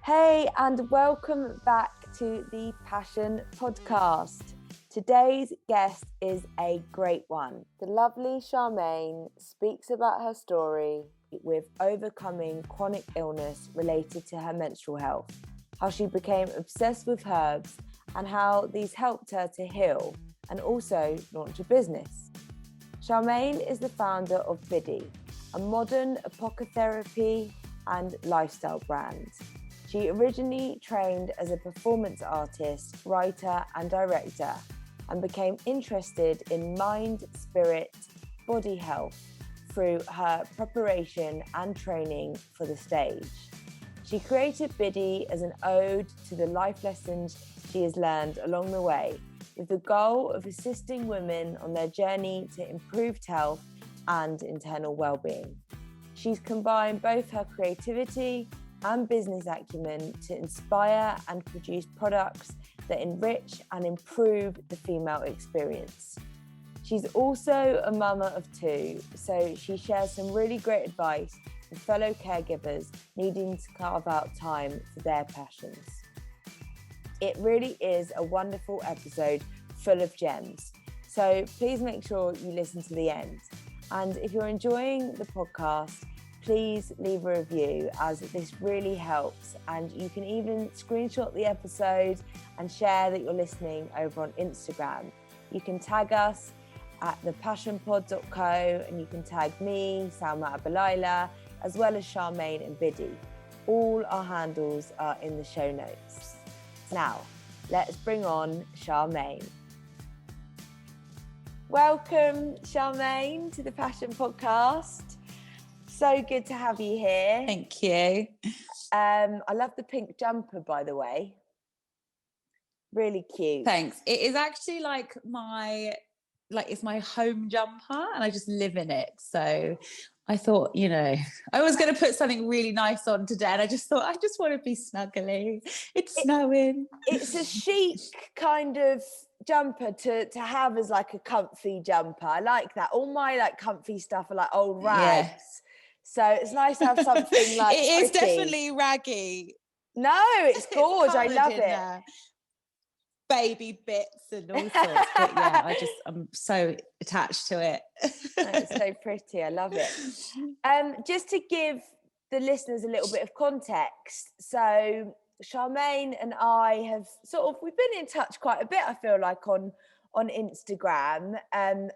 Hey, and welcome back to the Passion Podcast. Today's guest is a great one. The lovely Charmaine speaks about her story with overcoming chronic illness related to her menstrual health, how she became obsessed with herbs, and how these helped her to heal and also launch a business. Charmaine is the founder of Biddie, a modern apothecary and lifestyle brand. She originally trained as a performance artist, writer and director, and became interested in mind, spirit, body health through her preparation and training for the stage. She created Biddie as an ode to the life lessons she has learned along the way, with the goal of assisting women on their journey to improved health and internal well-being. She's combined both her creativity and business acumen to inspire and produce products that enrich and improve the female experience. She's also a mama of two, so she shares some really great advice for fellow caregivers needing to carve out time for their passions. It really is a wonderful episode full of gems, so please make sure you listen to the end. And if you're enjoying the podcast, please leave a review, as this really helps, and you can even screenshot the episode and share that you're listening over on Instagram. You can tag us at thepassionpod.co, and you can tag me, Salma Abalila, as well as Charmaine and Biddie. All our handles are in the show notes. Now, let's bring on Charmaine. Welcome, Charmaine, to the Passion Podcast. So good to have you here. Thank you. I love the pink jumper, by the way. Really cute. Thanks. It is actually it's my home jumper, and I just live in it. So I thought, I was going to put something really nice on today, and I just thought, I just want to be snuggly. It's snowing. It's a chic kind of jumper to have as like a comfy jumper. I like that. All my comfy stuff are like old rags. Yeah. So it's nice to have something like it is pretty. Definitely raggy. No, it's gorgeous. I love it. Baby bits and all sorts. But yeah, I'm so attached to it. It's so pretty. I love it. Just to give the listeners a little bit of context. So Charmaine and I have we've been in touch quite a bit, I feel like, on Instagram. And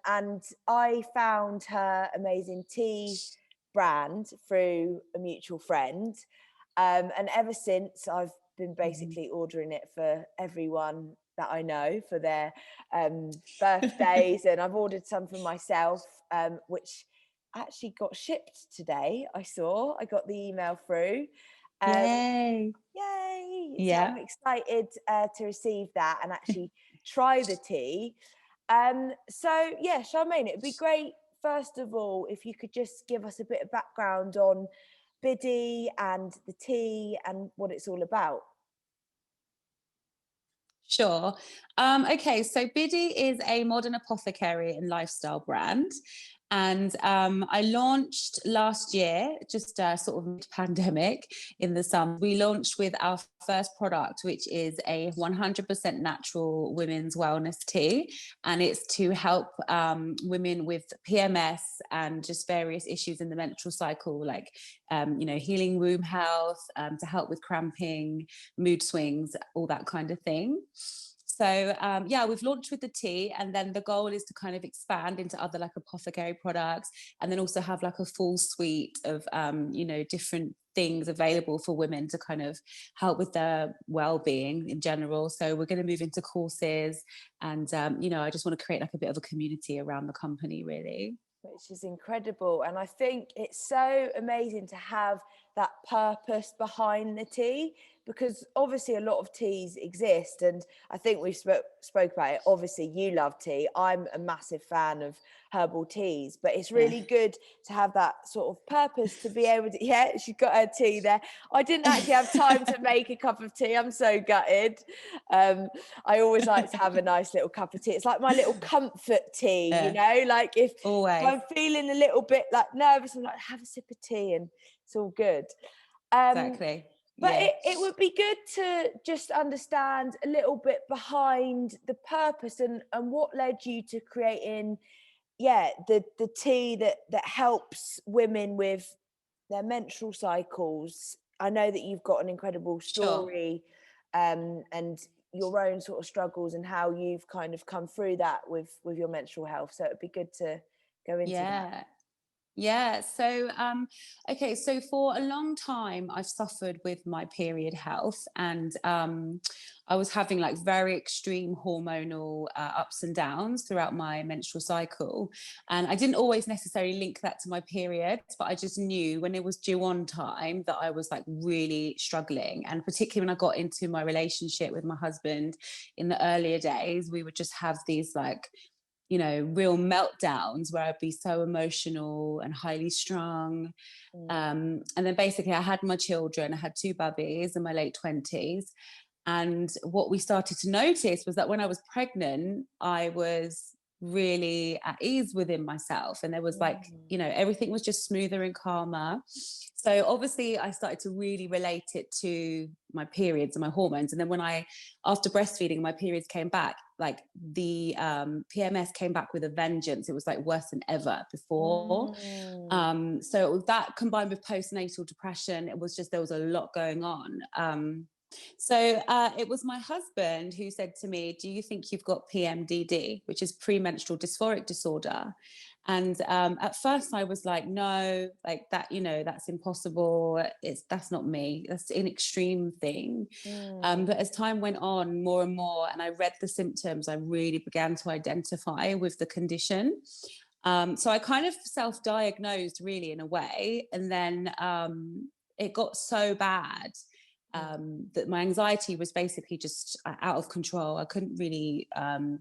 I found her amazing tea brand through a mutual friend. And ever since, I've been basically ordering it for everyone that I know for their birthdays. And I've ordered some for myself, which actually got shipped today. I got the email through. Yay. Yeah. So I'm excited to receive that and actually try the tea. So yeah, Charmaine, it'd be great, first of all, if you could just give us a bit of background on Biddie and the tea and what it's all about. Sure. Okay, so Biddie is a modern apothecary and lifestyle brand. And I launched last year, just sort of mid-pandemic in the summer. We launched with our first product, which is a 100% natural women's wellness tea. And it's to help women with PMS and just various issues in the menstrual cycle, like, healing womb health, to help with cramping, mood swings, all that kind of thing. So, we've launched with the tea, and then the goal is to kind of expand into other apothecary products, and then also have a full suite of, different things available for women to kind of help with their well-being in general. So we're going to move into courses, and, I just want to create a bit of a community around the company, really. Which is incredible. And I think it's so amazing to have that purpose behind the tea, because obviously a lot of teas exist, and I think we spoke about it. Obviously you love tea. I'm a massive fan of herbal teas, but it's really good to have that sort of purpose to be able to, she's got her tea there. I didn't actually have time to make a cup of tea. I'm so gutted. I always like to have a nice little cup of tea. It's like my little comfort tea, if I'm feeling a little bit nervous, I'm like, have a sip of tea and it's all good. Exactly. But Yeah, it would be good to just understand a little bit behind the purpose and what led you to creating, the tea that helps women with their menstrual cycles. I know that you've got an incredible sure. story, and your own sort of struggles and how you've kind of come through that with your menstrual health. So it'd be good to go into that. Yeah. Yeah, so okay, so for a long time I've suffered with my period health, and I was having like very extreme hormonal ups and downs throughout my menstrual cycle, and I didn't always necessarily link that to my periods, but I just knew when it was due on time that I was like really struggling, and particularly when I got into my relationship with my husband in the earlier days, we would just have these like, you know, real meltdowns where I'd be so emotional and highly strung. And then basically I had my children. I had two babies in my late 20s. And what we started to notice was that when I was pregnant, I was really at ease within myself. And there was like, you know, everything was just smoother and calmer. So obviously I started to really relate it to my periods and my hormones. And then after breastfeeding, my periods came back, like the PMS came back with a vengeance. It was like worse than ever before. So that combined with postnatal depression, it was just, there was a lot going on. So it was my husband who said to me, do you think you've got PMDD, which is premenstrual dysphoric disorder? And at first I was like, no, like that, you know, that's impossible. That's not me. That's an extreme thing. But as time went on more and more, and I read the symptoms, I really began to identify with the condition. So I kind of self-diagnosed really in a way. And then it got so bad that my anxiety was basically just out of control. I couldn't really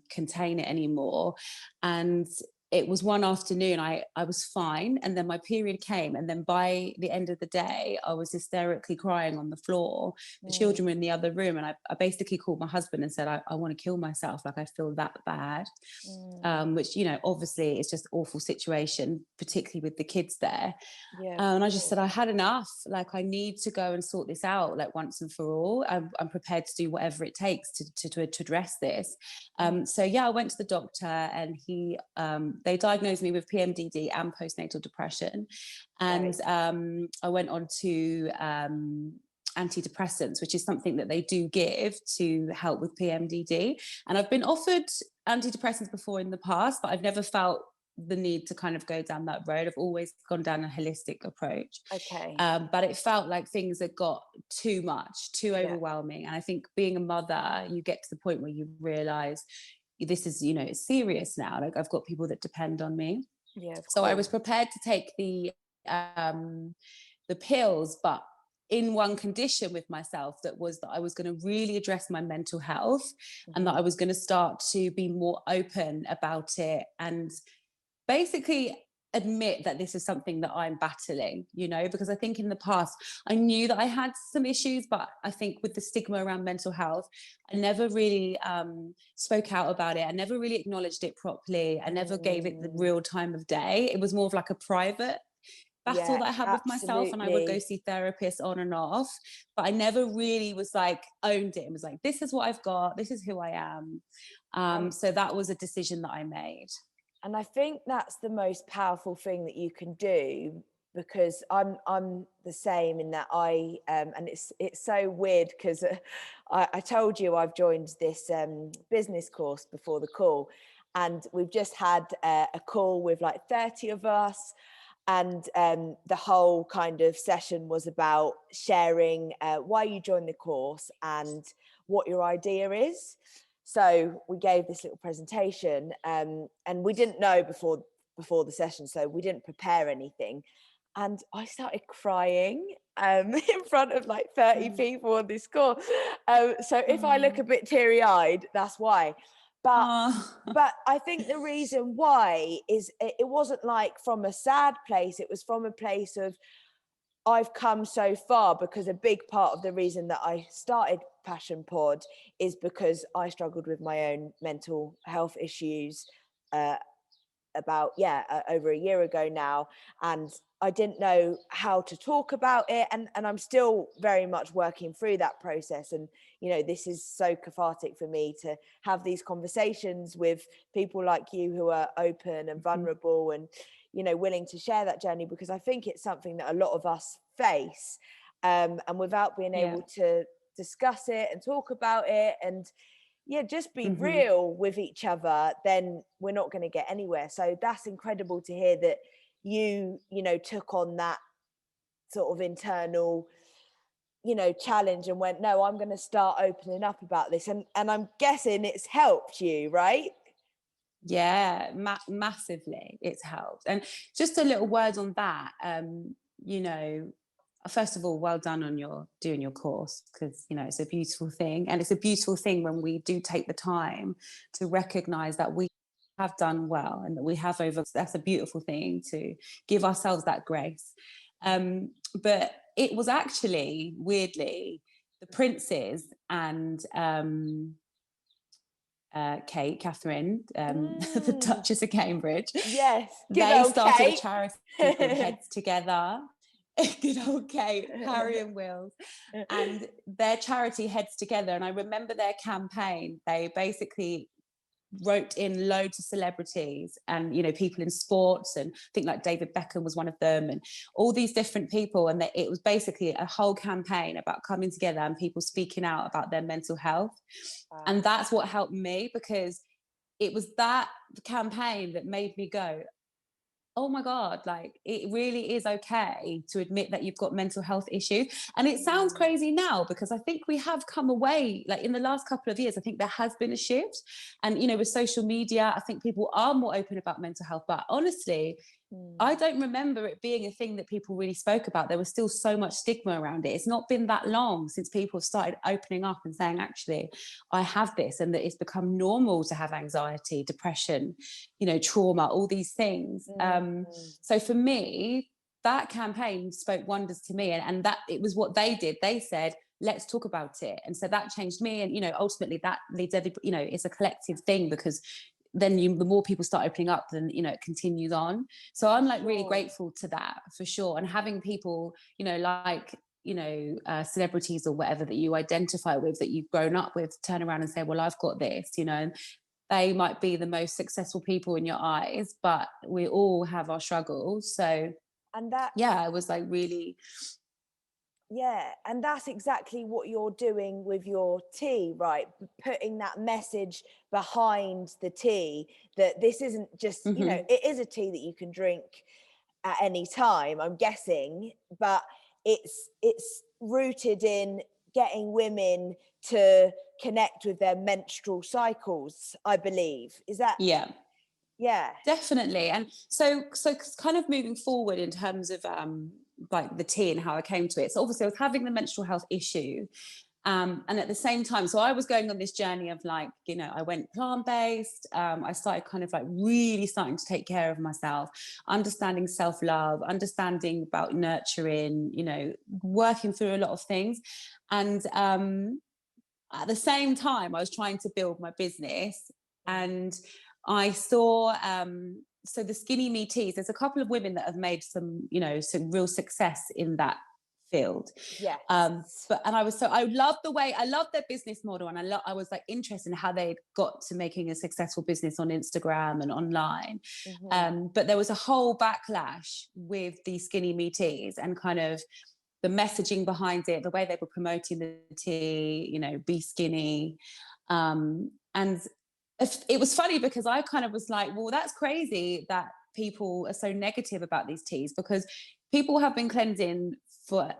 contain it anymore. And it was one afternoon, I was fine. And then my period came. And then by the end of the day, I was hysterically crying on the floor. The children were in the other room. And I basically called my husband and said, I want to kill myself. Like, I feel that bad. Which, you know, obviously it's just an awful situation, particularly with the kids there. And I just said, I had enough. Like, I need to go and sort this out, like once and for all. I'm prepared to do whatever it takes to address this. So yeah, I went to the doctor, and they diagnosed me with PMDD and postnatal depression. And I went on to antidepressants, which is something that they do give to help with PMDD. And I've been offered antidepressants before in the past, but I've never felt the need to kind of go down that road. I've always gone down a holistic approach. But it felt like things had got too much, too overwhelming. And I think being a mother, you get to the point where you realize this is, you know, it's serious now. Like, I've got people that depend on me. So I was prepared to take the pills, but in one condition with myself, that was that I was going to really address my mental health, and that I was going to start to be more open about it, and basically admit that this is something that I'm battling, you know, because I think in the past I knew that I had some issues, but I think with the stigma around mental health, I never really spoke out about it. I never really acknowledged it properly. I never gave it the real time of day. It was more of like a private battle that I had with myself, and I would go see therapists on and off, but I never really was like owned it and was like, this is what I've got, this is who I am. So that was a decision that I made. And I think that's the most powerful thing that you can do, because I'm the same in that and it's so weird because I told you I've joined this business course before the call, and we've just had a call with like 30 of us, and the whole kind of session was about sharing why you joined the course and what your idea is. So we gave this little presentation, and we didn't know before the session, so we didn't prepare anything. And I started crying in front of like 30 people on this call. So if I look a bit teary-eyed, that's why. But I think the reason why is it wasn't like from a sad place. It was from a place of, I've come so far, because a big part of the reason that I started Passion Pod is because I struggled with my own mental health issues about over a year ago now, and I didn't know how to talk about it, and I'm still very much working through that process. And this is so cathartic for me to have these conversations with people like you who are open and vulnerable and willing to share that journey, because I think it's something that a lot of us face, and without being able to discuss it and talk about it and just be real with each other, then we're not going to get anywhere. So that's incredible to hear that you took on that sort of internal challenge and went, no, I'm going to start opening up about this, and I'm guessing it's helped you, right? Yeah, massively it's helped. And just a little word on that, first of all, well done on doing your course, because it's a beautiful thing, and it's a beautiful thing when we do take the time to recognize that we have done well and that we have that's a beautiful thing, to give ourselves that grace. But it was actually, weirdly, the princes and Catherine, the Duchess of Cambridge. Yes, they started a charity called Heads Together. Good old Kate, Harry and Wills, and their charity Heads Together. And I remember their campaign. They basically wrote in loads of celebrities and people in sports, and I think like David Beckham was one of them, and all these different people, and it was basically a whole campaign about coming together and people speaking out about their mental health. Wow. And that's what helped me, because it was that campaign that made me go, oh my God, like it really is okay to admit that you've got mental health issues. And it sounds crazy now, because I think we have come away, like in the last couple of years, I think there has been a shift. And, with social media, I think people are more open about mental health. But honestly, I don't remember it being a thing that people really spoke about. There was still so much stigma around it. It's not been that long since people have started opening up and saying, actually, I have this, and that it's become normal to have anxiety, depression, trauma, all these things. So for me, that campaign spoke wonders to me, and that it was what they did. They said, let's talk about it. And so that changed me. And, ultimately that leads everybody, it's a collective thing, because then the more people start opening up, then it continues on. So I'm like really grateful to that, for sure. And having people like celebrities or whatever that you identify with, that you've grown up with, turn around and say, well, I've got this, and they might be the most successful people in your eyes, but we all have our struggles. So and that I was like really and that's exactly what you're doing with your tea, right? Putting that message behind the tea, that this isn't just, it is a tea that you can drink at any time, I'm guessing, but it's rooted in getting women to connect with their menstrual cycles, I believe. Is that? Yeah, definitely. And so kind of moving forward in terms of like the tea and how I came to it. So obviously I was having the menstrual health issue, and at the same time, so I was going on this journey of like, I went plant-based. I started kind of like really starting to take care of myself, understanding self-love, understanding about nurturing, working through a lot of things. And at the same time, I was trying to build my business, and I saw so the Skinny Me teas, there's a couple of women that have made some real success in that field. Yeah. But I love their business model, and I was like interested in how they got to making a successful business on Instagram and online. But there was a whole backlash with the Skinny Me teas, and kind of the messaging behind it, the way they were promoting the tea, be skinny. And it was funny, because I kind of was like, well, that's crazy that people are so negative about these teas, because people have been cleansing for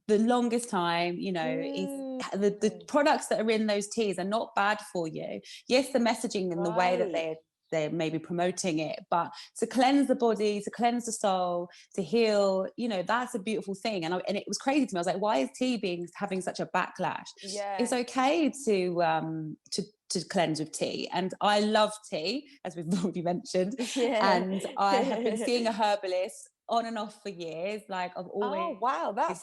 the longest time. The products that are in those teas are not bad for you. Yes, the messaging and the way that they're maybe promoting it, but to cleanse the body, to cleanse the soul, to heal, that's a beautiful thing. And it was crazy to me. I was like, why is tea having such a backlash? It's okay to cleanse with tea, and I love tea, as we've already mentioned. And I have been seeing a herbalist on and off for years. Like I've always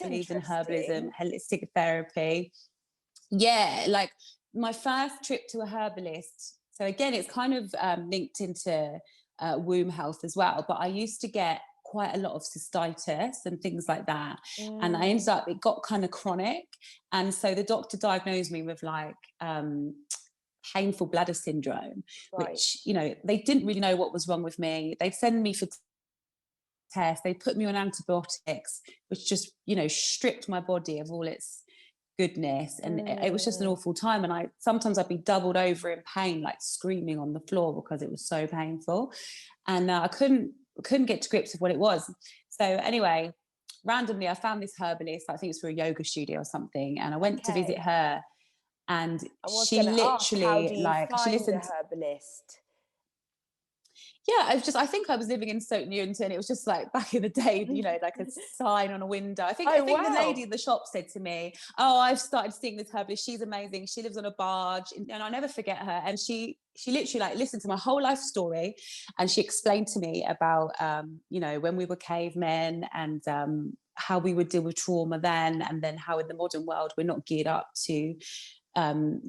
believed in herbalism, holistic therapy. Like my first trip to a herbalist. So again, it's kind of linked into womb health as well. But I used to get quite a lot of cystitis and things like that. And I ended up, it got kind of chronic. And so the doctor diagnosed me with like painful bladder syndrome, which, you know, they didn't really know what was wrong with me. They'd send me for tests, they put me on antibiotics, which just, you know, stripped my body of all its goodness. And it was just an awful time. And sometimes I'd be doubled over in pain, like screaming on the floor because it was so painful. And I couldn't get to grips with what it was. So anyway, randomly I found this herbalist, I think it's for a yoga studio or something, and I went to visit her, and she literally how do you like find she listened a herbalist? Yeah, I think I was living in Stoke Newington. It was just like back in the day, you know, like a sign on a window. I think the lady in the shop said to me, "Oh, I've started seeing this herbalist. She's amazing. She lives on a barge," and I'll never forget her. And she literally like listened to my whole life story, and she explained to me about you know, when we were cavemen, and how we would deal with trauma then, and then how in the modern world we're not geared up to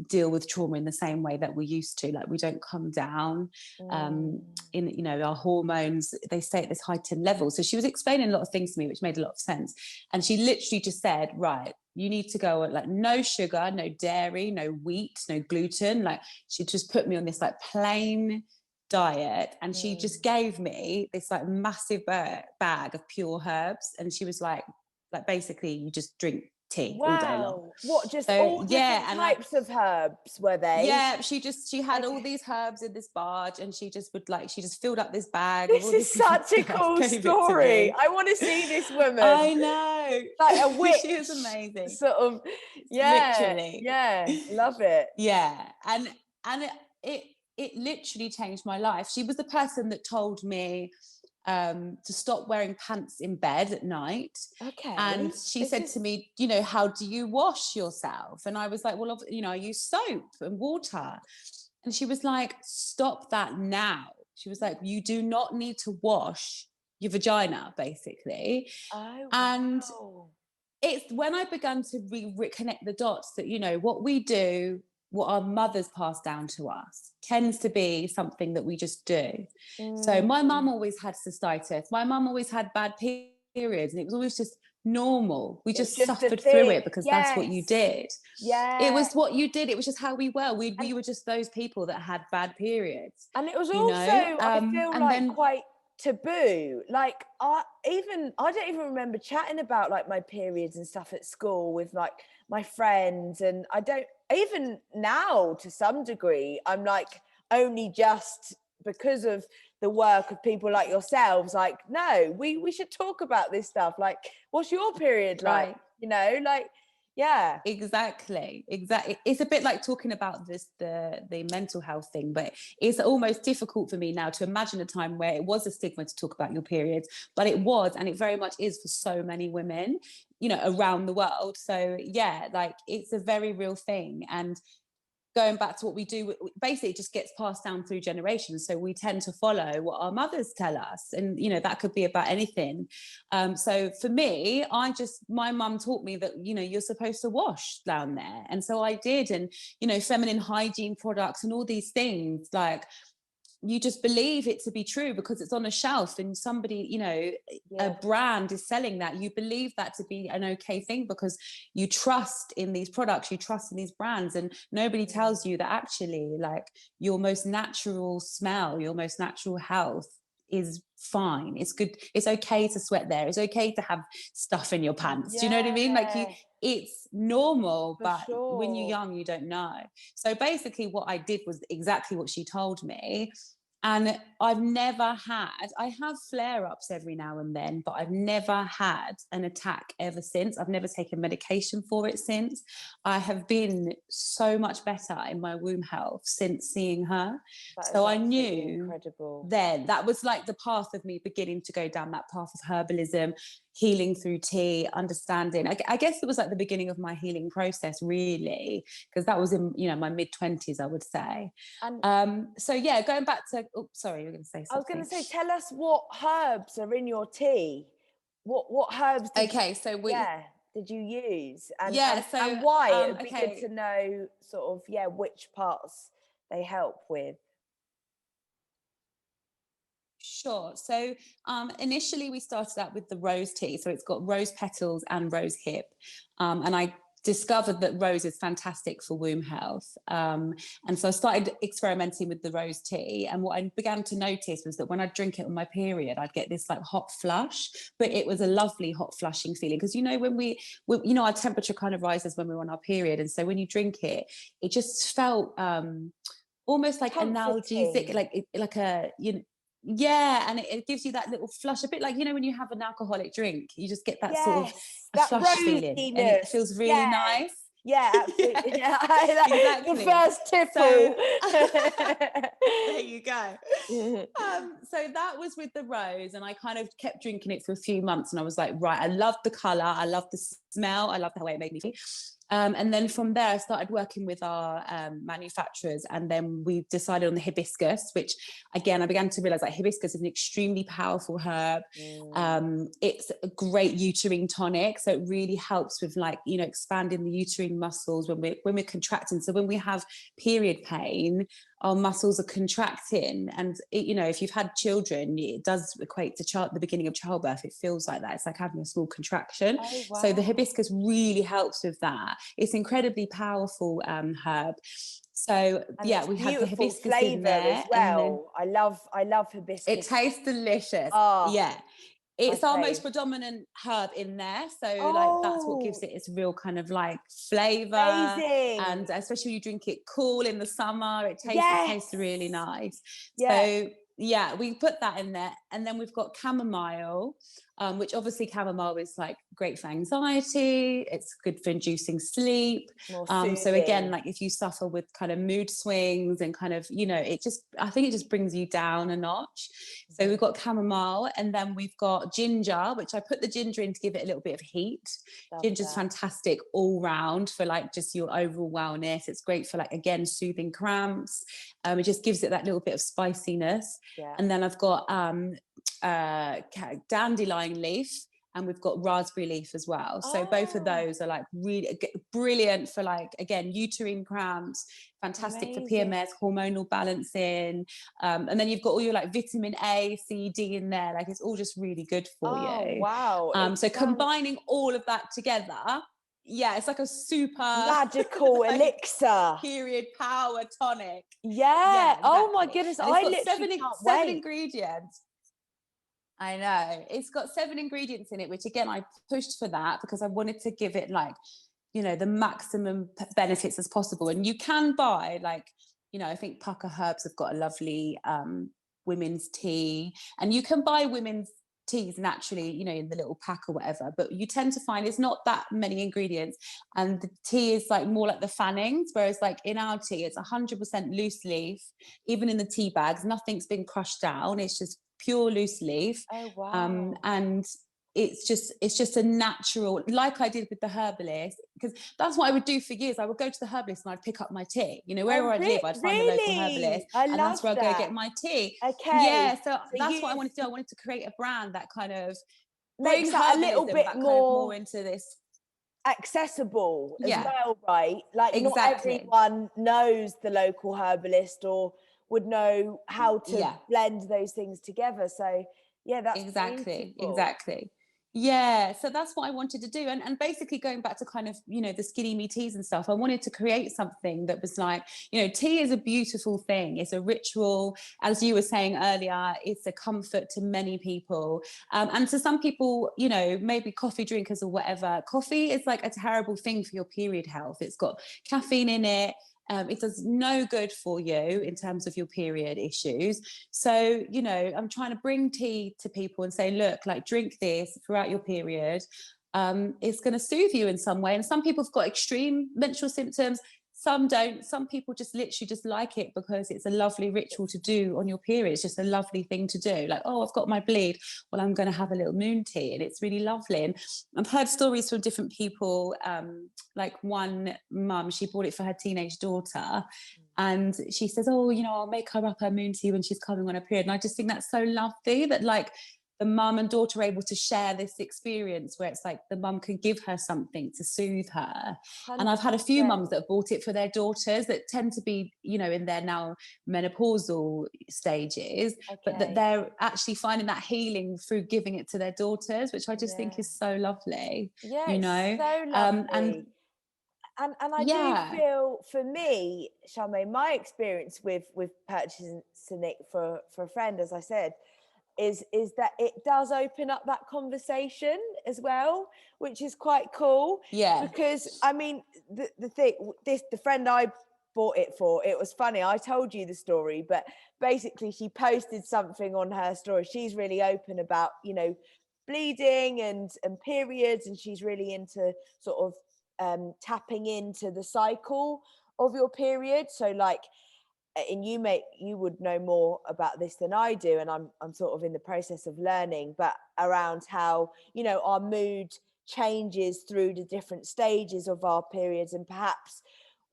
deal with trauma in the same way that we used to. Like, we don't come down in, you know, our hormones, they stay at this heightened level. So she was explaining a lot of things to me, which made a lot of sense. And she literally just said, right, you need to go on like no sugar, no dairy, no wheat, no gluten. Like, she just put me on this like plain diet, and she just gave me this like massive bag of pure herbs, and she was like basically you just drink tea all day long. What, just so, all different types of herbs were they? Yeah, she had all these herbs in this barge, and she just filled up this bag. This is such a cool story. I want to see this woman. I know, like a witch. She is amazing, sort of. Literally, love it. And it literally changed my life. She was the person that told me to stop wearing pants in bed at night. And she said to me, you know, how do you wash yourself? And I was like, well, you know, I use soap and water. And she was like, stop that now. She was like, you do not need to wash your vagina, basically. And it's when I began to reconnect the dots that, you know, what we do, what our mothers pass down to us, tends to be something that we just do. So my mum always had cystitis. My mum always had bad periods, and it was always just normal. We just suffered through it because that's what you did. It was what you did. It was just how we were. We were just those people that had bad periods. And it was also, I feel like, quite taboo. Like, I don't even remember chatting about like my periods and stuff at school with like my friends, and I don't even now to some degree. I'm like, only just because of the work of people like yourselves, like, no, we should talk about this stuff. Like, what's your period like? You know, like, yeah, exactly. It's a bit like talking about this the mental health thing, but it's almost difficult for me now to imagine a time where it was a stigma to talk about your periods, but it was, and it very much is for so many women, you know, around the world. So yeah, like, it's a very real thing. And going back to what we do, basically it just gets passed down through generations. So we tend to follow what our mothers tell us. And, you know, that could be about anything. So for me, my mum taught me that, you know, you're supposed to wash down there. And so I did. And, you know, feminine hygiene products and all these things, like, you just believe it to be true because it's on a shelf and somebody, you know, a brand is selling that. You believe that to be an okay thing because you trust in these products, you trust in these brands, and nobody tells you that actually, like, your most natural smell, your most natural health is fine. It's good. It's okay to sweat there. It's okay to have stuff in your pants. Do you know what I mean? Like, it's normal, but when you're young, you don't know. So basically what I did was exactly what she told me. And I have flare-ups every now and then, but I've never had an attack ever since. I've never taken medication for it since. I have been so much better in my womb health since seeing her. So I knew then that was like the path of me beginning to go down that path of herbalism, healing through tea, understanding. I guess it was like the beginning of my healing process, really, because that was in, you know, my mid-20s, I would say. And so yeah, going back to, sorry, you were going to say something. I was going to say, tell us what herbs are in your tea. What herbs did you use? And why? It would be good to know sort of, which parts they help with. Sure. So initially we started out with the rose tea. So it's got rose petals and rose hip. And I discovered that rose is fantastic for womb health. And so I started experimenting with the rose tea. And what I began to notice was that when I drink it on my period, I'd get this like hot flush, but it was a lovely hot flushing feeling. Because, you know, when we you know, our temperature kind of rises when we're on our period. And so when you drink it, it just felt almost like analgesic, like a, you know, yeah, and it gives you that little flush, a bit like, you know, when you have an alcoholic drink, you just get that sort of that flush feeling, and it feels really nice. Yeah, absolutely. Yeah, exactly. The first tipple. There you go. So that was with the rose, and I kind of kept drinking it for a few months, and I was like, right, I love the colour, I love the smell, I love the way it made me feel. And then from there, I started working with our manufacturers, and then we decided on the hibiscus, which again, I began to realize that hibiscus is an extremely powerful herb. It's a great uterine tonic, so it really helps with, like, you know, expanding the uterine muscles when we're contracting. So when we have period pain, our muscles are contracting, and it, you know, if you've had children, it does equate to the beginning of childbirth. It feels like that. It's like having a small contraction. Oh, wow. So the hibiscus really helps with that. It's incredibly powerful herb. So and yeah, we have the hibiscus in there as well. I love hibiscus. It tastes delicious. Yeah. It's our most predominant herb in there. So like that's what gives it its real kind of like flavour. Amazing. And especially when you drink it cool in the summer, it tastes really nice. Yes. So yeah, we put that in there. And then we've got chamomile, which obviously chamomile is like great for anxiety. It's good for inducing sleep. So again, like if you suffer with kind of mood swings and kind of, you know, I think it just brings you down a notch. So we've got chamomile, and then we've got ginger, which I put the ginger in to give it a little bit of heat. Ginger's fantastic all round for like just your overall wellness. It's great for, like, again, soothing cramps. It just gives it that little bit of spiciness. And then I've got dandelion leaf, and we've got raspberry leaf as well. So both of those are like really brilliant for, like, again, uterine cramps, fantastic for PMS, hormonal balancing. And then you've got all your like vitamin A, C, D in there. Like, it's all just really good for you. Wow. So combining all of that together, yeah, it's like a super magical like, elixir period power tonic. Yeah, exactly. Oh my goodness, I literally can't wait. 7 ingredients. I know. It's got 7 ingredients in it, which again, I pushed for that because I wanted to give it, like, you know, the maximum benefits as possible. And you can buy, like, you know, I think Pucker Herbs have got a lovely women's tea, and you can buy women's teas naturally, you know, in the little pack or whatever, but you tend to find it's not that many ingredients, and the tea is like more like the fannings, whereas like in our tea it's 100% loose leaf. Even in the tea bags, nothing's been crushed down, it's just pure loose leaf. And it's just a natural, like I did with the herbalist, because that's what I would do for years. I would go to the herbalist and I'd pick up my tea, you know, wherever I'd live, I'd find a local herbalist, and that's where I'd go get my tea. So that's what I wanted to do. I wanted to create a brand that kind of makes that a little bit more into this accessible as well, right? Like not everyone knows the local herbalist or would know how to blend those things together. So yeah, that's exactly. Yeah, so that's what I wanted to do. And basically going back to kind of, you know, the skinny me teas and stuff, I wanted to create something that was like, you know, tea is a beautiful thing. It's a ritual. As you were saying earlier, it's a comfort to many people. And to some people, you know, maybe coffee drinkers or whatever, coffee is like a terrible thing for your period health. It's got caffeine in it. It does no good for you in terms of your period issues. So, you know, I'm trying to bring tea to people and say, look, like, drink this throughout your period. It's going to soothe you in some way. And some people have got extreme menstrual symptoms. Some don't. Some people just literally just like it because it's a lovely ritual to do on your period. It's just a lovely thing to do. Like, oh, I've got my bleed. Well, I'm going to have a little moon tea. And it's really lovely. And I've heard stories from different people. Like one mum, she bought it for her teenage daughter. And she says, oh, you know, I'll make her up her moon tea when she's coming on her period. And I just think that's so lovely that, like, the mum and daughter are able to share this experience where it's like the mum can give her something to soothe her. 100%. And I've had a few mums that have bought it for their daughters that tend to be, you know, in their now menopausal stages, but that they're actually finding that healing through giving it to their daughters, which I just think is so lovely. Yeah, you know, so lovely. And I do feel, for me, Charmaine, my experience with purchasing it for a friend, as I said, is that it does open up that conversation as well, which is quite cool. Yeah. Because I mean, the friend I bought it for, it was funny. I told you the story, but basically she posted something on her story. She's really open about, you know, bleeding and periods, and she's really into sort of tapping into the cycle of your period. So like, and you would know more about this than I do, and I'm sort of in the process of learning, but around how, you know, our mood changes through the different stages of our periods, and perhaps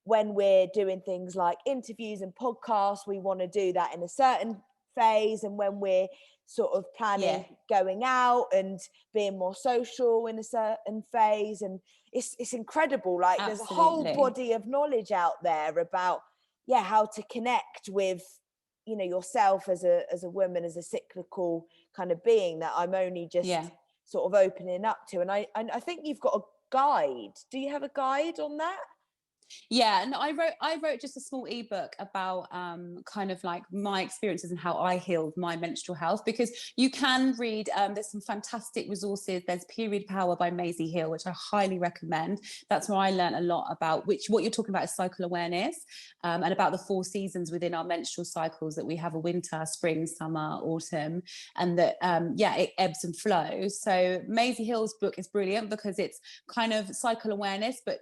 when we're doing things like interviews and podcasts, we want to do that in a certain phase, and when we're sort of planning going out and being more social in a certain phase. And it's incredible, like there's a whole body of knowledge out there about how to connect with, you know, yourself as a woman, as a cyclical kind of being that I'm only just sort of opening up to. And I think you've got a guide. Do you have a guide on that? Yeah, and I wrote just a small ebook about kind of like my experiences and how I healed my menstrual health, because you can read, there's some fantastic resources. There's Period Power by Maisie Hill, which I highly recommend. That's where I learned a lot about what you're talking about is cycle awareness, and about the 4 seasons within our menstrual cycles, that we have a winter, spring, summer, autumn, and that it ebbs and flows. So Maisie Hill's book is brilliant because it's kind of cycle awareness, but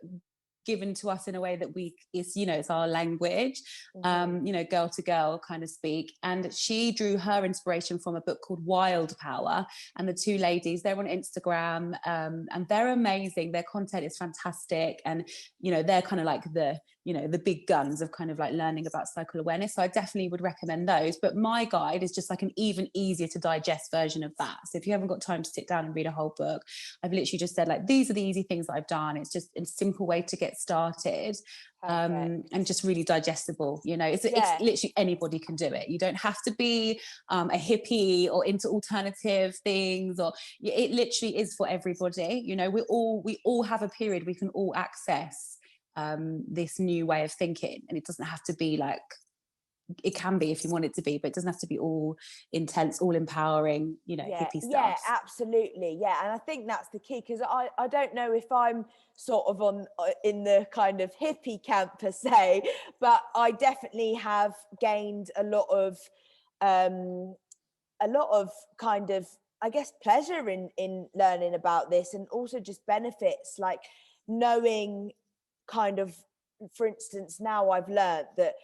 given to us in a way that it's our language, you know, girl to girl kind of speak. And she drew her inspiration from a book called Wild Power, and the 2 ladies, they're on Instagram, and they're amazing. Their content is fantastic, and you know, they're kind of like the big guns of kind of like learning about cycle awareness. So I definitely would recommend those. But my guide is just like an even easier to digest version of that. So if you haven't got time to sit down and read a whole book, I've literally just said, like, these are the easy things that I've done. It's just a simple way to get started, and just really digestible. You know, it's literally anybody can do it. You don't have to be a hippie or into alternative things, or it literally is for everybody. You know, we all have a period. We can all access this new way of thinking, and it doesn't have to be like, it can be if you want it to be, but it doesn't have to be all intense, all empowering, you know, hippie stuff. Yeah, absolutely. Yeah, and I think that's the key, because I don't know if I'm sort of in the kind of hippie camp per se, but I definitely have gained a lot of kind of, I guess, pleasure in learning about this, and also just benefits, like knowing kind of, for instance, now I've learned that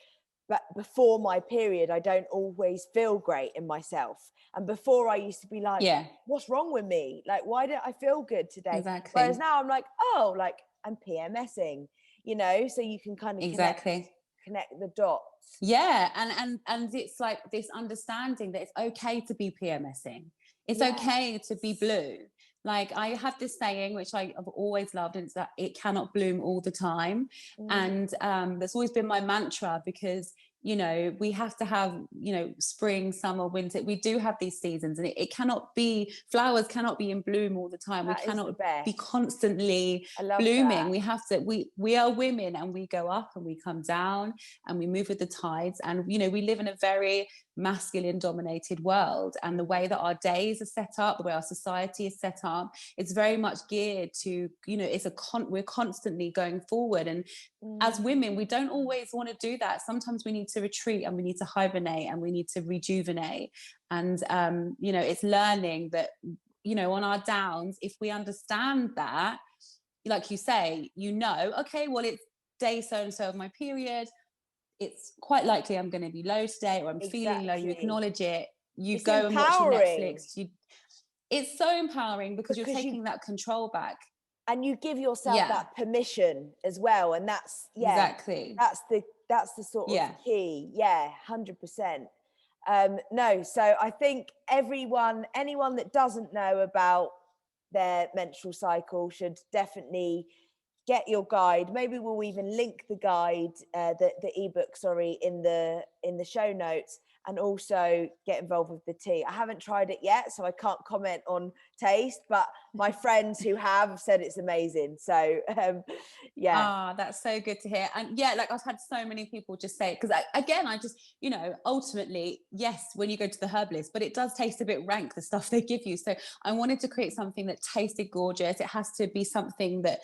but before my period, I don't always feel great in myself. And before, I used to be like, what's wrong with me? Like, why don't I feel good today? Exactly. Whereas now I'm like, oh, like I'm PMSing, you know, so you can kind of connect the dots. Yeah. And it's like this understanding that it's okay to be PMSing. It's okay to be blue. Like, I have this saying, which I have always loved, and it's that it cannot bloom all the time. And that's always been my mantra, because, you know, we have to have, you know, spring, summer, winter. We do have these seasons, and it cannot be, flowers cannot be in bloom all the time. We cannot be constantly blooming. We have to, we are women, and we go up and we come down and we move with the tides. And, you know, we live in a very masculine dominated world, and the way that our days are set up, the way our society is set up, it's very much geared to, you know, we're constantly going forward. And as women, we don't always want to do that. Sometimes we need to retreat, and we need to hibernate, and we need to rejuvenate. And you know, it's learning that, you know, on our downs, if we understand that, like you say, you know, okay, well, it's day so and so of my period, it's quite likely I'm going to be low today, or I'm feeling low. You acknowledge it, you go and watch your Netflix. It's so empowering, because you're taking that control back, and you give yourself that permission as well. And that's exactly, that's the sort of key. 100%. No, so I think anyone that doesn't know about their menstrual cycle should definitely get your guide. Maybe we'll even link the guide, the ebook, sorry, in the show notes, and also get involved with the tea. I haven't tried it yet, so I can't comment on taste, but my friends who have said it's amazing. So yeah. That's so good to hear. And yeah, like I've had so many people just say, because I just, ultimately, yes, when you go to the herbalist, but it does taste a bit rank, the stuff they give you. So I wanted to create something that tasted gorgeous. It has to be something that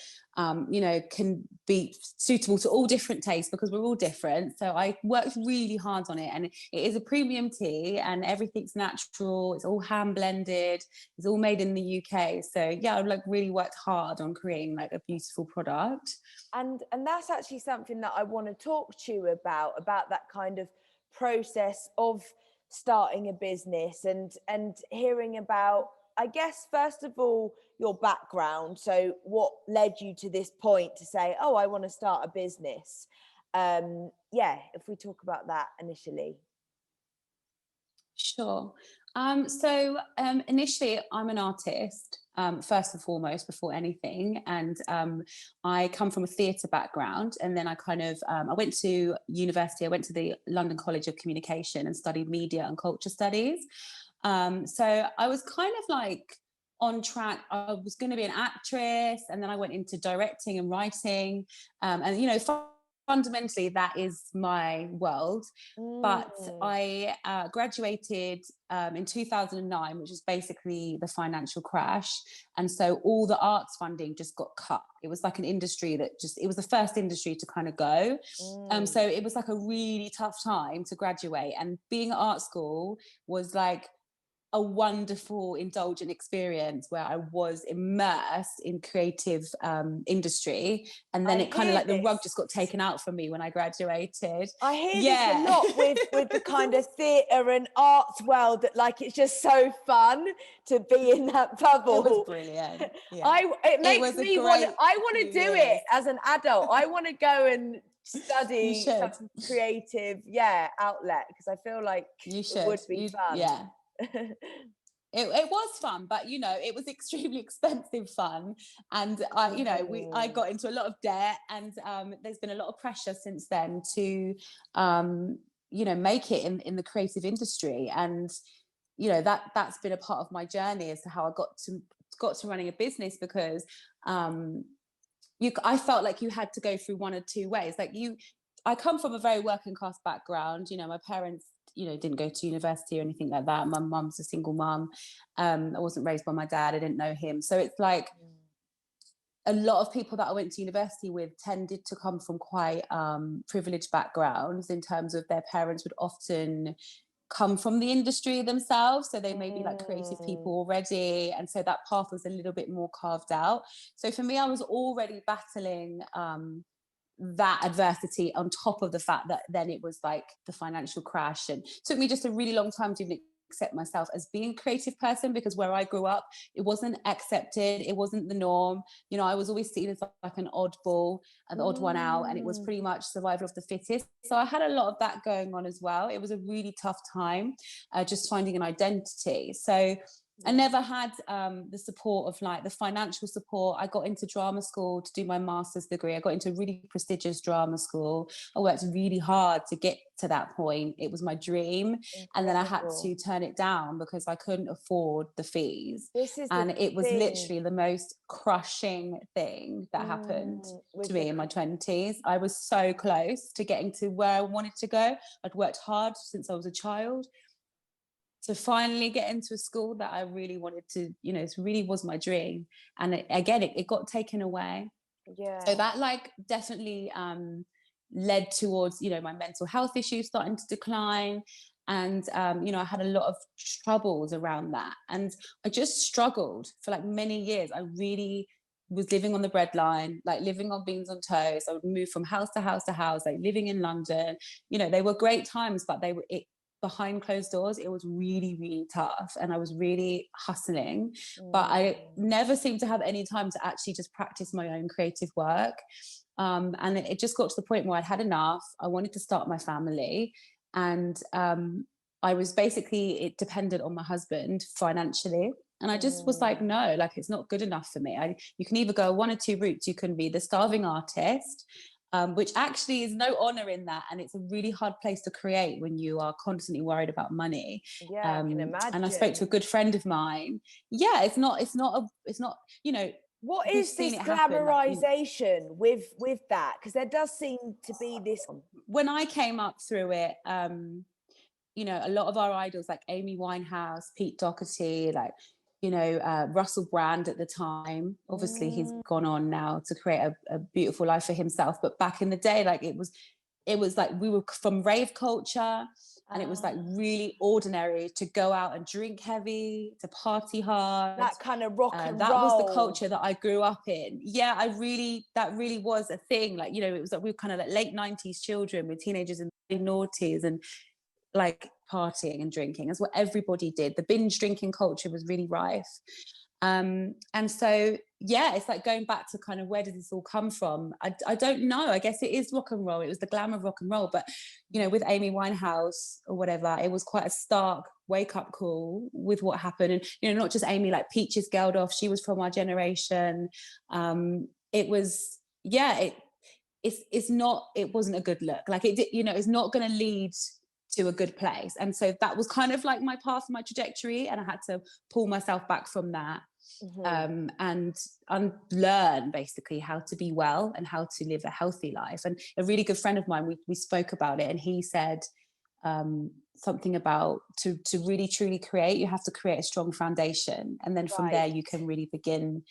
can be suitable to all different tastes, because we're all different. So I worked really hard on it, and it is a premium tea, and everything's natural. It's all hand blended. It's all made in the UK. So yeah, I've like really worked hard on creating like a beautiful product. And that's actually something that I want to talk to you about that kind of process of starting a business, and hearing about, I guess, first of all, your background. So what led you to this point to say, oh, I want to start a business? If we talk about that initially. Sure. Initially, I'm an artist, first and foremost, before anything. And I come from a theatre background. And then I I went to university. I went to the London College of Communication and studied media and culture studies. So I was kind of like on track. I was going to be an actress, and then I went into directing and writing. Fundamentally, that is my world. But I graduated in 2009, which was basically the financial crash. And so all the arts funding just got cut. It was like an industry it was the first industry to kind of go. So it was like a really tough time to graduate. And being at art school was like a wonderful, indulgent experience where I was immersed in creative industry, and then it kind of like the rug just got taken out from me when I graduated. I hear this a lot with the kind of theatre and arts world, that like it's just so fun to be in that bubble. It was brilliant. Yeah. It makes me want to do it as an adult. I want to go and study some creative outlet, because I feel like it would be fun. Yeah. It was fun, but it was extremely expensive fun, and I got into a lot of debt, and there's been a lot of pressure since then to make it in the creative industry. And that's been a part of my journey as to how I got to running a business, because I felt like you had to go through one or two ways. I come from a very working class background. My parents didn't go to university or anything like that. My mum's a single mum. I wasn't raised by my dad. I didn't know him. So it's like a lot of people that I went to university with tended to come from quite privileged backgrounds, in terms of their parents would often come from the industry themselves. So they may be like creative people already. And so that path was a little bit more carved out. So for me, I was already battling that adversity on top of the fact that then it was like the financial crash, and it took me just a really long time to even accept myself as being a creative person, because where I grew up, it wasn't accepted, it wasn't the norm. I was always seen as like an oddball, an odd one out, and it was pretty much survival of the fittest. So I had a lot of that going on as well. It was a really tough time, just finding an identity. So I never had the support of like the financial support. I got into drama school to do my master's degree. I got into a really prestigious drama school. I worked really hard to get to that point. It was my dream. And then I had to turn it down because I couldn't afford the fees. And it was literally the most crushing thing that happened to me in my 20s. I was so close to getting to where I wanted to go. I'd worked hard since I was a child to finally get into a school that I really wanted to, it really was my dream. And it got taken away. Yeah. So that like definitely led towards, my mental health issues starting to decline. And, I had a lot of troubles around that. And I just struggled for like many years. I really was living on the breadline, like living on beans on toast. I would move from house to house to house, like living in London. They were great times, but behind closed doors, it was really, really tough, and I was really hustling, but I never seemed to have any time to actually just practice my own creative work. And it just got to the point where I'd had enough. I wanted to start my family, and I was basically dependent on my husband financially. And I just was like, no, like, it's not good enough for me. You can either go one or two routes. You can be the starving artist, which actually is no honor in that. And it's a really hard place to create when you are constantly worried about money. Yeah, I can imagine. And I spoke to a good friend of mine. Yeah, it's not, you know, what is this glamorization with that? Because there does seem to be this. When I came up through it, you know, a lot of our idols like Amy Winehouse, Pete Doherty, like, you know, Russell Brand at the time. Obviously, he's gone on now to create a beautiful life for himself. But back in the day, like, it was like we were from rave culture, and it was like really ordinary to go out and drink heavy, to party hard. That kind of rock and roll. That was the culture that I grew up in. Yeah, that really was a thing. Like, you know, it was like we were kind of like late 90s children with teenagers and noughties and like partying and drinking. That's what everybody did. The binge drinking culture was really rife. And so, yeah, it's like going back to kind of where did this all come from? I don't know. I guess it is rock and roll. It was the glamour of rock and roll. But, you know, with Amy Winehouse or whatever, it was quite a stark wake up call with what happened. And, you know, not just Amy, like Peaches Geldof, she was from our generation. It was, yeah, it wasn't a good look. Like, it did, you know, it's not going to lead to a good place. And so that was kind of like my path, my trajectory, and I had to pull myself back from that. And unlearn basically how to be well and how to live a healthy life. And a really good friend of mine, we spoke about it, and he said something about to really truly create, you have to create a strong foundation, and then from there you can really begin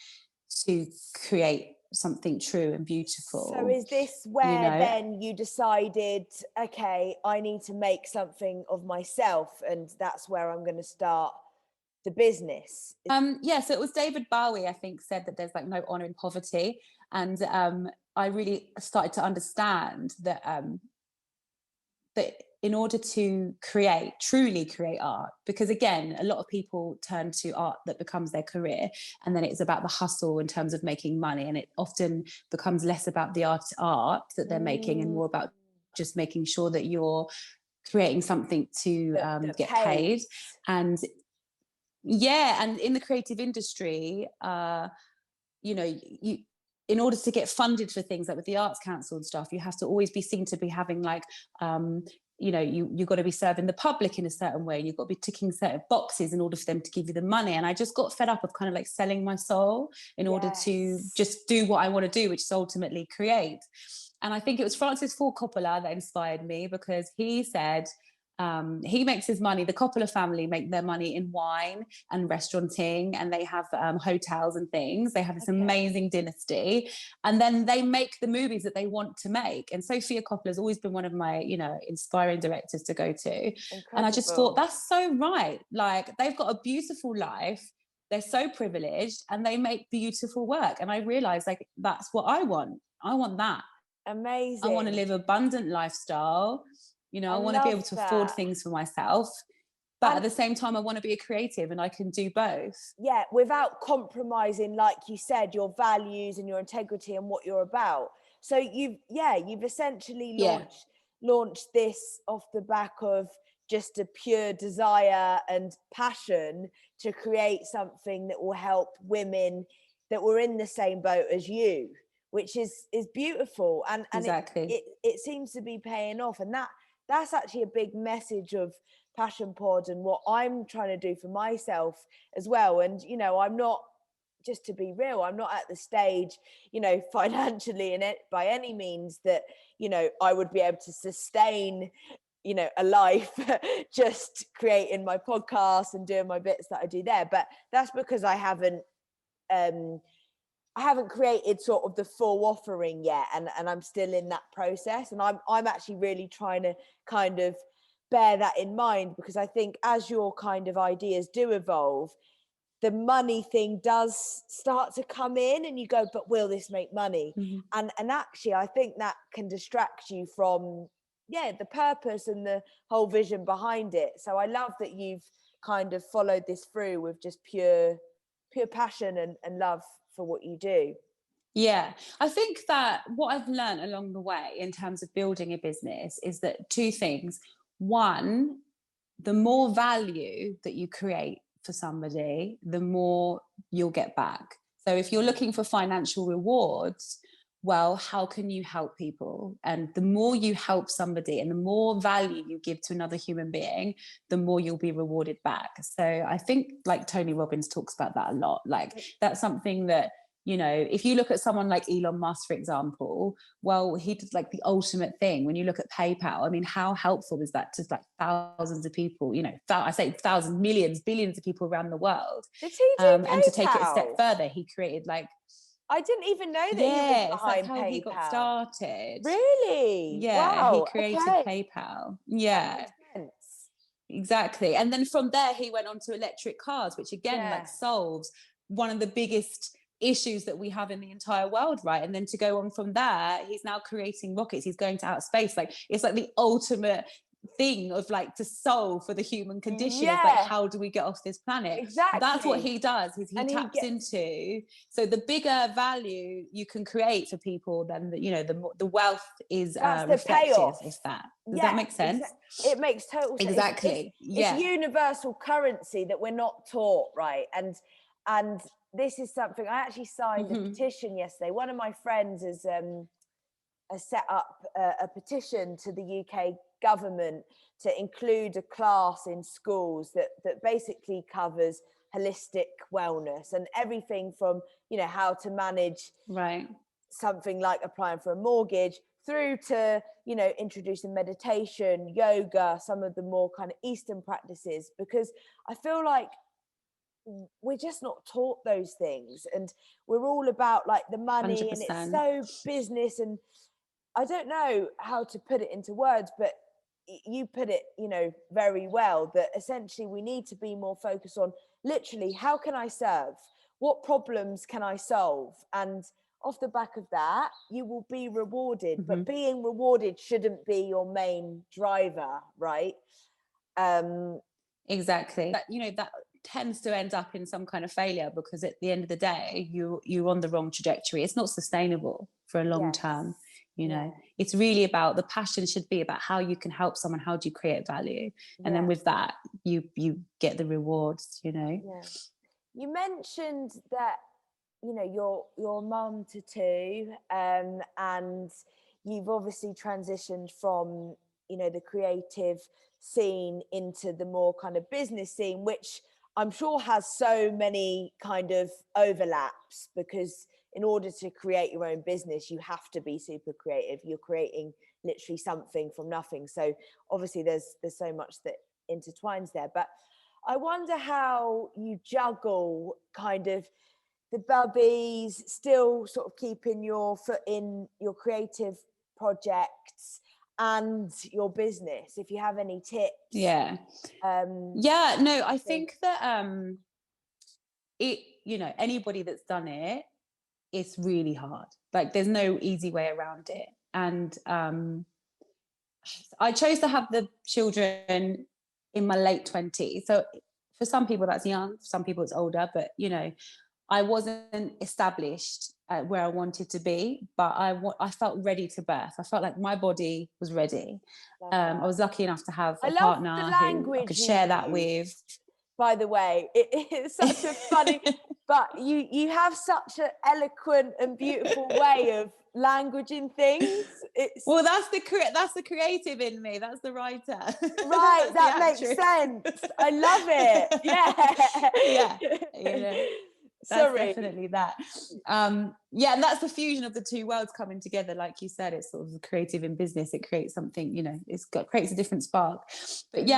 to create something true and beautiful. So is this where then you decided, okay, I need to make something of myself, and that's where I'm going to start the business? Yeah, so it was David Bowie, I think, said that there's like no honor in poverty. And I really started to understand that that in order to truly create art, because again, a lot of people turn to art that becomes their career, and then it's about the hustle in terms of making money, and it often becomes less about the art that they're making and more about just making sure that you're creating something to get paid. And yeah, and in the creative industry, you know, in order to get funded for things like with the Arts Council and stuff, you have to always be seen to be having like, you know, you've got to be serving the public in a certain way. You've got to be ticking certain boxes in order for them to give you the money. And I just got fed up of kind of like selling my soul in order to just do what I want to do, which is ultimately create. And I think it was Francis Ford Coppola that inspired me, because he said, he makes his money, the Coppola family make their money in wine and restauranting, and they have hotels and things. They have this amazing dynasty, and then they make the movies that they want to make. And Sofia Coppola has always been one of my, you know, inspiring directors to go to. Incredible. And I just thought, that's so right. Like, they've got a beautiful life. They're so privileged, and they make beautiful work. And I realized, like, that's what I want. I want that. Amazing. I want to live an abundant lifestyle. You know, I want to be able to afford things for myself, but at the same time, I want to be a creative, and I can do both. Yeah, without compromising, like you said, your values and your integrity and what you're about. So you've essentially launched this off the back of just a pure desire and passion to create something that will help women that were in the same boat as you, which is beautiful. And exactly. It seems to be paying off. And that's actually a big message of Passion Pod and what I'm trying to do for myself as well. And, you know, I'm not, just to be real, I'm not at the stage, you know, financially in it by any means that, you know, I would be able to sustain, you know, a life just creating my podcast and doing my bits that I do there. But that's because I haven't created sort of the full offering yet, and I'm still in that process, and I'm actually really trying to kind of bear that in mind, because I think as your kind of ideas do evolve, the money thing does start to come in, and you go, but will this make money? And actually I think that can distract you from the purpose and the whole vision behind it. So I love that you've kind of followed this through with just pure passion and love for what you do. Yeah, I think that what I've learned along the way in terms of building a business is that two things. One, the more value that you create for somebody, the more you'll get back. So if you're looking for financial rewards, well, how can you help people? And the more you help somebody and the more value you give to another human being, the more you'll be rewarded back. So I think like Tony Robbins talks about that a lot. Like that's something that, you know, if you look at someone like Elon Musk, for example, well, he did like the ultimate thing. When you look at PayPal, I mean, how helpful is that to like thousands of people, you know, I say thousands, millions, billions of people around the world. Did he do PayPal? And to take it a step further, he created like, I didn't even know that he was behind that's how PayPal. he got started. Really? Yeah, wow. he created PayPal. Yeah, exactly. And then from there, he went on to electric cars, which again, like solves one of the biggest issues that we have in the entire world, right? And then to go on from there, he's now creating rockets. He's going to outer space. Like it's like the ultimate thing of like to solve for the human condition is like, how do we get off this planet? Exactly. That's what he does. He taps into, so the bigger value you can create for people, then the, you know, the wealth is reflective. Is that, does that make sense? It makes total sense. Exactly. It's universal currency that we're not taught, right? And this is something I actually signed a petition yesterday. One of my friends has set up a petition to the UK government to include a class in schools that basically covers holistic wellness and everything from, you know, how to manage something like applying for a mortgage through to, you know, introducing meditation, yoga, some of the more kind of Eastern practices, because I feel like we're just not taught those things, and we're all about like the money 100%. And it's so business, and I don't know how to put it into words, but you put it, you know, very well, that essentially we need to be more focused on literally how can I serve, what problems can I solve, and off the back of that you will be rewarded. But being rewarded shouldn't be your main driver, right? Exactly. That, you know, that tends to end up in some kind of failure, because at the end of the day you're on the wrong trajectory. It's not sustainable for a long term. You know, it's really about, the passion should be about how you can help someone, how do you create value, and then with that you get the rewards, you know. You mentioned that, you know, you're mum to two, and you've obviously transitioned from, you know, the creative scene into the more kind of business scene, which I'm sure has so many kind of overlaps, because in order to create your own business, you have to be super creative. You're creating literally something from nothing. So obviously there's so much that intertwines there. But I wonder how you juggle kind of the bubbies, still sort of keeping your foot in your creative projects and your business, if you have any tips. I think that it, you know, anybody that's done it, it's really hard. Like there's no easy way around it. And I chose to have the children in my late 20s. So for some people that's young, for some people it's older, but you know, I wasn't established where I wanted to be, but I felt ready to birth. I felt like my body was ready. I was lucky enough to have a partner who I could share that with. By the way, it's such a funny, but you have such an eloquent and beautiful way of languaging things. Well, that's the creative in me. That's the writer. Right, that makes sense. I love it. Yeah. You know, that's definitely that. And that's the fusion of the two worlds coming together. Like you said, it's sort of the creative in business. It creates something, you know, creates a different spark. But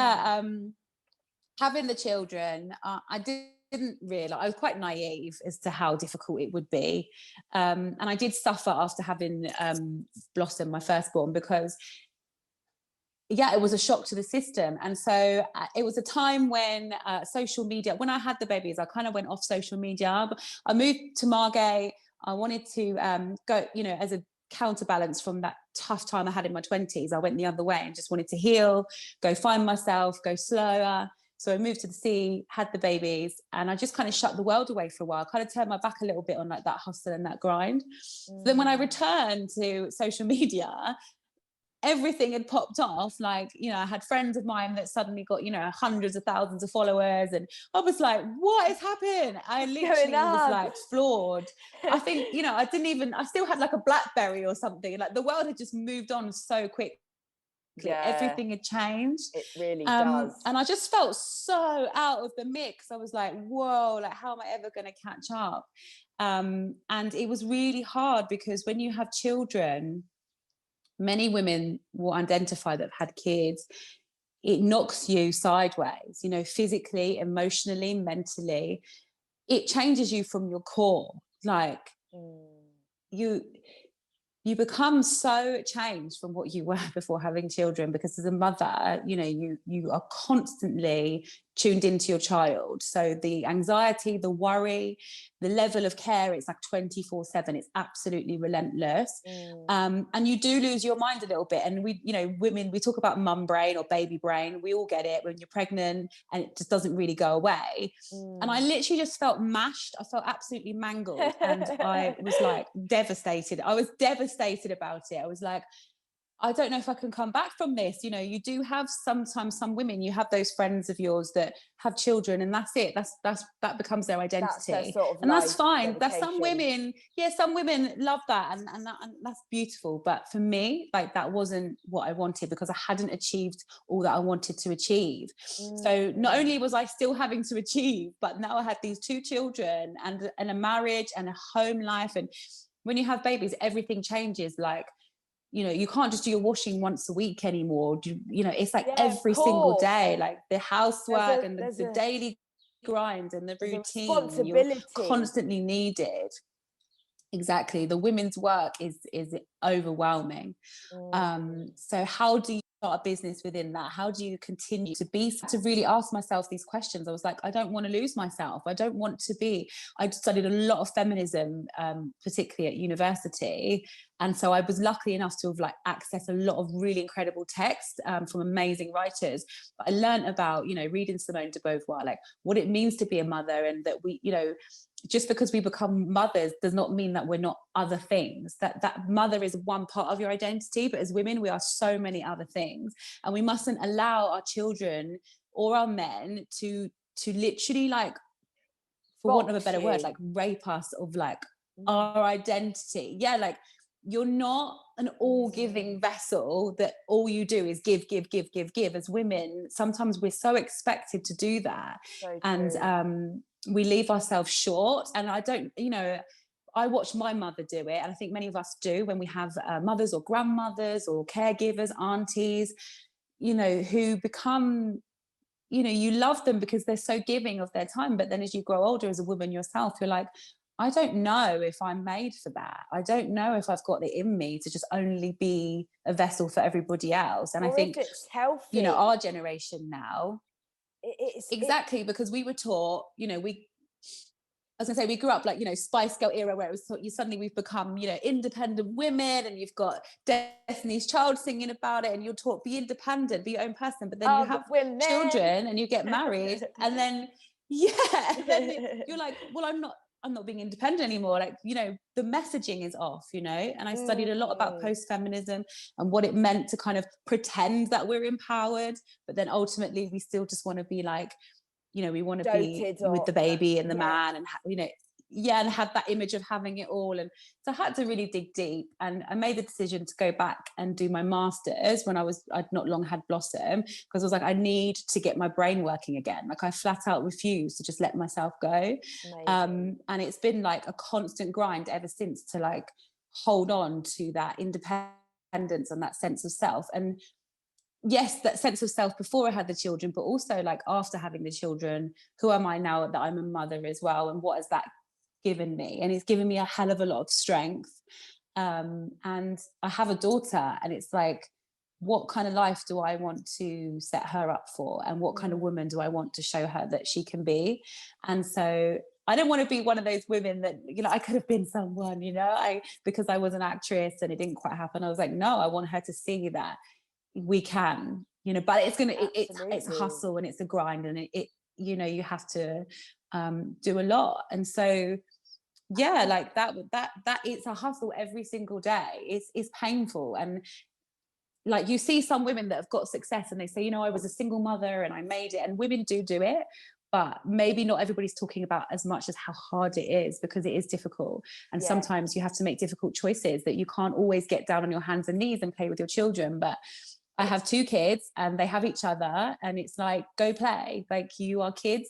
having the children, I didn't realize, I was quite naive as to how difficult it would be. And I did suffer after having Blossom, my firstborn, because it was a shock to the system. And so it was a time when social media, when I had the babies, I kind of went off social media. I moved to Margate. I wanted to go, you know, as a counterbalance from that tough time I had in my 20s. I went the other way and just wanted to heal, go find myself, go slower. So I moved to the sea, had the babies, and I just kind of shut the world away for a while, kind of turned my back a little bit on like that hustle and that grind. So then when I returned to social media, everything had popped off. Like, you know, I had friends of mine that suddenly got, you know, hundreds of thousands of followers, and I was like, what has happened? I literally was like floored. I think, you know, I still had like a BlackBerry or something, like the world had just moved on so quickly. Everything had changed. It really does. And I just felt so out of the mix. I was like, whoa, like how am I ever going to catch up? And it was really hard, because when you have children, many women will identify that have had kids, it knocks you sideways, you know, physically, emotionally, mentally. It changes you from your core. Like you become so changed from what you were before having children, because as a mother, you know, you are constantly tuned into your child. So the anxiety, the worry, the level of care, it's like 24/7. It's absolutely relentless. And you do lose your mind a little bit. And we, you know, women, we talk about mum brain or baby brain. We all get it when you're pregnant, and it just doesn't really go away. And I literally just felt mashed. I felt absolutely mangled. And I was like devastated. I was devastated about it. I was like, I don't know if I can come back from this. You know, you do have sometimes some women, you have those friends of yours that have children, and that's it. That becomes their identity. That's their sort of and that's fine. dedication. That's some women, some women love that, and that's beautiful. But for me, like, that wasn't what I wanted, because I hadn't achieved all that I wanted to achieve. So not only was I still having to achieve, but now I had these 2 children and a marriage and a home life. And when you have babies, everything changes. Like, you know, you can't just do your washing once a week anymore. You know, it's like every single day, like the housework and the daily grind and the routine. You're constantly needed. Exactly. The women's work is overwhelming. So how do you start a business within that? How do you continue to really ask myself these questions? I was like, I don't want to lose myself. I don't want to be. I studied a lot of feminism, particularly at university. And so I was lucky enough to have like accessed a lot of really incredible text from amazing writers. But I learned about, you know, reading Simone de Beauvoir, like what it means to be a mother, and that we, you know, just because we become mothers does not mean that we're not other things. That mother is one part of your identity, but as women, we are so many other things. And we mustn't allow our children or our men to literally, like, for want of a better word, like rape us of like our identity. Yeah, like, you're not an all-giving vessel that all you do is give. As women, sometimes we're so expected to do that. And we leave ourselves short. And I don't, you know, I watched my mother do it, and I think many of us do when we have mothers or grandmothers or caregivers, aunties, you know, who become, you know, you love them because they're so giving of their time. But then as you grow older as a woman yourself, you're like, I don't know if I'm made for that. I don't know if I've got it in me to just only be a vessel for everybody else. And I think it's healthy, you know, our generation now, because we were taught, you know, we grew up like, you know, Spice Girl era, where it was taught, we've become, you know, independent women, and you've got Destiny's Child singing about it, and you're taught, be independent, be your own person. But then you have children and you get married, and then and then you're like, well, I'm not being independent anymore. Like, you know, the messaging is off, you know. And I studied a lot about post-feminism and what it meant to kind of pretend that we're empowered, but then ultimately we still just want to be like, you know, we want to be with the baby and the man, and you know, and have that image of having it all. And so I had to really dig deep, and I made the decision to go back and do my master's when I'd not long had Blossom, because I was like, I need to get my brain working again. Like, I flat out refused to just let myself go. And it's been like a constant grind ever since to like hold on to that independence and that sense of self. And yes, that sense of self before I had the children, but also like after having the children, who am I now that I'm a mother as well? And what has that given me? And it's given me a hell of a lot of strength. And I have a daughter, and it's like, what kind of life do I want to set her up for? And what kind of woman do I want to show her that she can be? And so I don't want to be one of those women that, you know, I could have been someone, you know, because I was an actress and it didn't quite happen. I was like, no, I want her to see that we can, you know, but it's a hustle and it's a grind, and it you know, you have to do a lot. And so yeah, like that it's a hustle every single day. It's painful, and like you see some women that have got success and they say, you know, I was a single mother and I made it, and women do it, but maybe not everybody's talking about as much as how hard it is, because it is difficult. And sometimes you have to make difficult choices, that you can't always get down on your hands and knees and play with your children. But I have 2 kids and they have each other, and it's like, go play, like you are kids.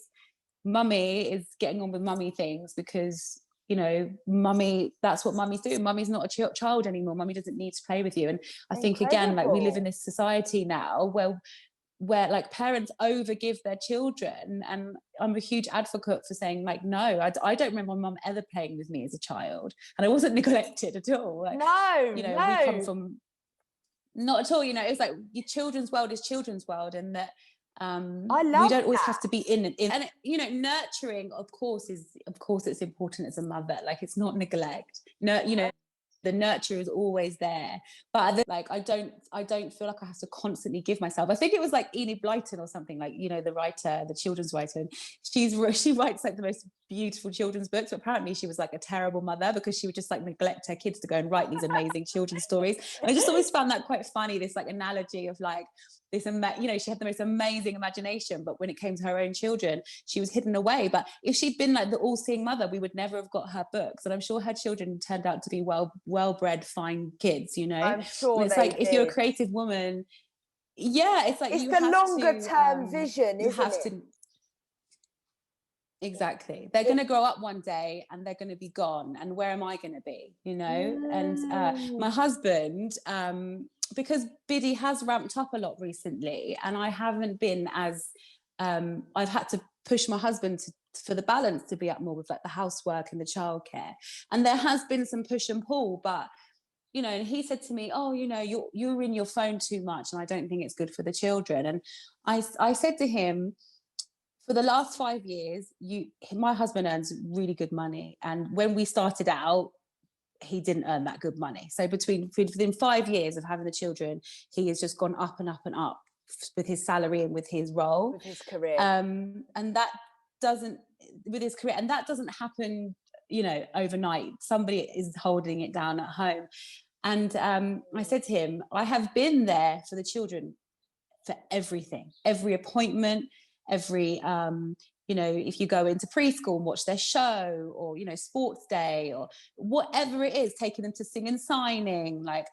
Mummy is getting on with mummy things, because you know, mummy, that's what mummies do. Mummy's not a child anymore. Mummy doesn't need to play with you. And I think, again, like we live in this society now where like parents overgive their children, and I'm a huge advocate for saying, like, no, I don't remember my mum ever playing with me as a child, and I wasn't neglected at all. Like, we come from, not at all, you know, it's like your children's world is children's world, and that I love we don't always that. have to be in and you know, nurturing of course it's important as a mother, like it's not neglect. No, you know, the nurture is always there, but like I don't feel like I have to constantly give myself. I think it was like Enid Blyton or something, like, you know, the writer, the children's writer, and she writes like the most beautiful children's books, but apparently she was like a terrible mother, because she would just like neglect her kids to go and write these amazing children's stories. And I just always found that quite funny, this like analogy of like this, you know, she had the most amazing imagination, but when it came to her own children, she was hidden away. But if she'd been like the all-seeing mother, we would never have got her books, and I'm sure her children turned out to be well-bred, fine kids, you know. I'm sure it's like, if you're a creative woman, it's like, it's you the have longer to, term vision, isn't it? Exactly. They're going to grow up one day and they're going to be gone, and where am I going to be, you know? And my husband, because Biddie has ramped up a lot recently, and I haven't been as I've had to push my husband for the balance to be up more with like the housework and the childcare, and there has been some push and pull. But you know, and he said to me, oh, you know, you're in your phone too much, and I don't think it's good for the children. And I said to him, for the last 5 years, my husband earns really good money, and when we started out, he didn't earn that good money. So within 5 years of having the children, he has just gone up and up and up with his salary and with his role, with his career, and that doesn't happen, you know, overnight. Somebody is holding it down at home. And I said to him, I have been there for the children for everything, every appointment, every you know, if you go into preschool and watch their show, or you know, sports day, or whatever it is, taking them to sing and signing, like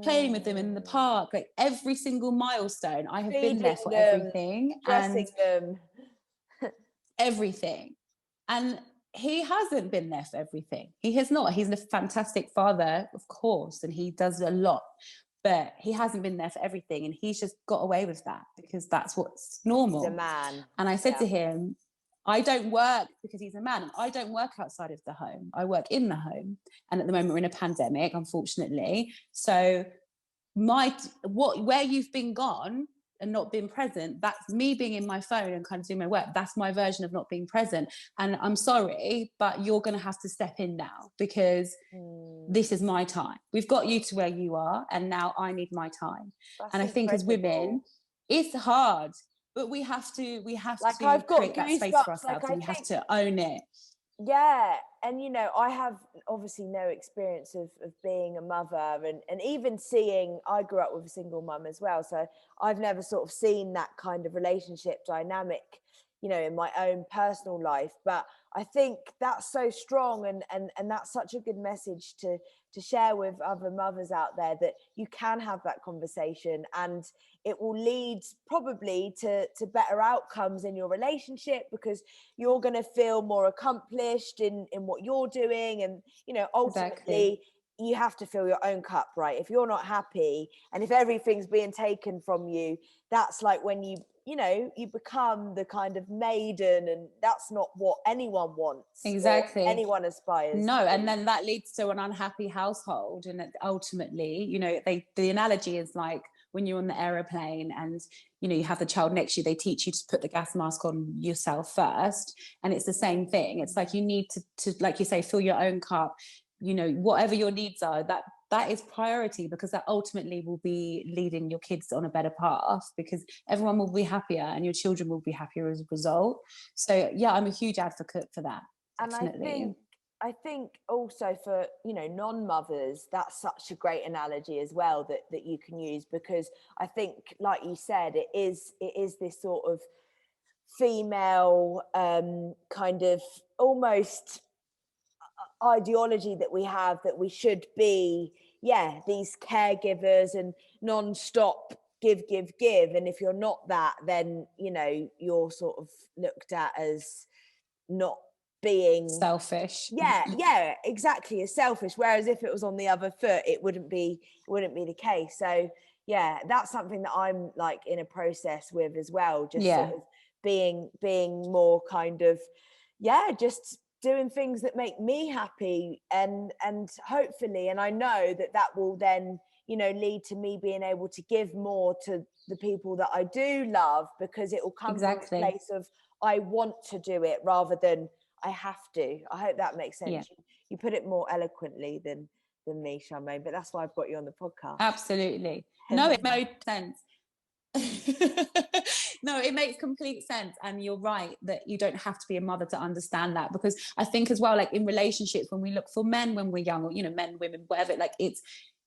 playing with them in the park, like every single milestone, I have been there for everything, dressing them, everything. And he hasn't been there for everything. He has not. He's a fantastic father, of course, and he does a lot, but he hasn't been there for everything, and he's just got away with that because that's what's normal. He's a man. And I said to him, I don't work, because he's a man, and I don't work outside of the home. I work in the home. And at the moment we're in a pandemic, unfortunately. So where you've been gone and not been present, that's me being in my phone and kind of doing my work. That's my version of not being present. And I'm sorry, but you're going to have to step in now, because this is my time. We've got you to where you are, and now I need my time. That's and I think as women, it's hard, but we have to like, to create that space for ourselves, like, and we have to own it. Yeah. And, you know, I have obviously no experience of being a mother, and even seeing, I grew up with a single mum as well. So I've never sort of seen that kind of relationship dynamic, you know, in my own personal life. But I think that's so strong, and that's such a good message to share with other mothers out there, that you can have that conversation, and it will lead probably to better outcomes in your relationship, because you're going to feel more accomplished in what you're doing. And, you know, ultimately, you have to fill your own cup, right? If you're not happy, and if everything's being taken from you, that's like when you become the kind of maiden, and that's not what anyone wants. Exactly. Anyone aspires to. And then that leads to an unhappy household. And ultimately, you know, the analogy is like when you're on the aeroplane and, you know, you have the child next to you, they teach you to put the gas mask on yourself first. And it's the same thing. It's like you need to like you say, fill your own cup, you know, whatever your needs are, that is priority, because that ultimately will be leading your kids on a better path, because everyone will be happier and your children will be happier as a result. So yeah, I'm a huge advocate for that. Definitely. And I think I think also for, you know, non-mothers, that's such a great analogy as well that you can use, because I think, like you said, it is this sort of female kind of almost ideology that we have, that we should be, these caregivers and non-stop give, and if you're not that, then, you know, you're sort of looked at as not being selfish. Yeah, exactly, as selfish, whereas if it was on the other foot, it wouldn't be the case. So yeah, that's something that I'm like in a process with as well, just sort of being more kind of just doing things that make me happy, and hopefully, and I know that will then, you know, lead to me being able to give more to the people that I do love, because it will come from a place of I want to do it rather than I have to. I hope that makes sense. Yeah. You put it more eloquently than me, Charmaine, but that's why I've got you on the podcast. Absolutely. No, it made sense. No, it makes complete sense, and you're right that you don't have to be a mother to understand that, because I think as well, like in relationships, when we look for men when we're young, or, you know, men, women, whatever, like it's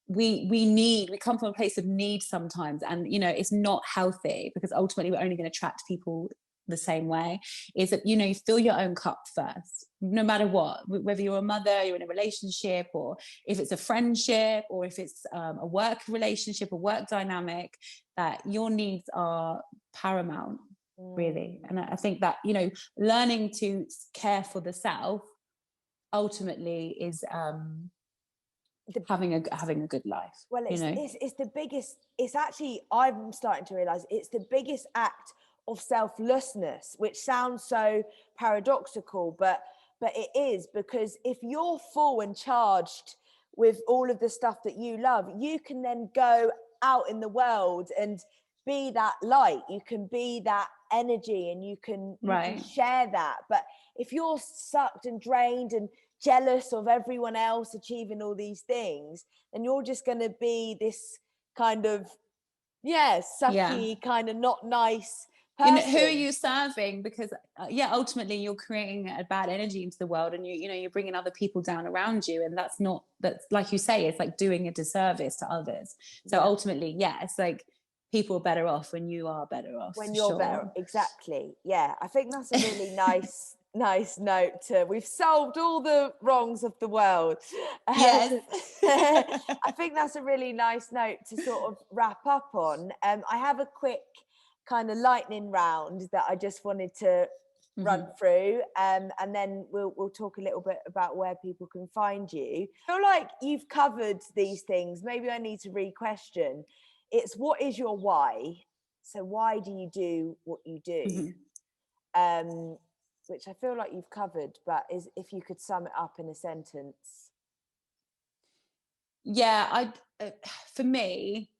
we come from a place of need sometimes, and, you know, it's not healthy, because ultimately we're only going to attract people the same way. Is that, you know, you fill your own cup first, no matter what, whether you're a mother, you're in a relationship, or if it's a friendship, or if it's a work relationship, a work dynamic, that your needs are paramount, really. And I think that, you know, learning to care for the self ultimately is having a good life. Well, you know, it's the biggest, it's actually, I'm starting to realize it's the biggest act of selflessness, which sounds so paradoxical, but it is, because if you're full and charged with all of the stuff that you love, you can then go out in the world and be that light, you can be that energy, and you can share that. But if you're sucked and drained and jealous of everyone else achieving all these things, then you're just going to be this kind of sucky, kind of not nice person. You know, who are you serving? Because ultimately you're creating a bad energy into the world, and you're bringing other people down around you, and that's like you say, it's like doing a disservice to others. So ultimately, it's like people are better off when you are better off. When you're better, exactly. Yeah, I think that's a really nice note to, we've solved all the wrongs of the world. Yes. I think that's a really nice note to sort of wrap up on. I have a quick kind of lightning round that I just wanted to run through, and then we'll talk a little bit about where people can find you. I feel like you've covered these things. Maybe I need to re-question. It's, what is your why? So why do you do what you do? Which I feel like you've covered, but if you could sum it up in a sentence. For me,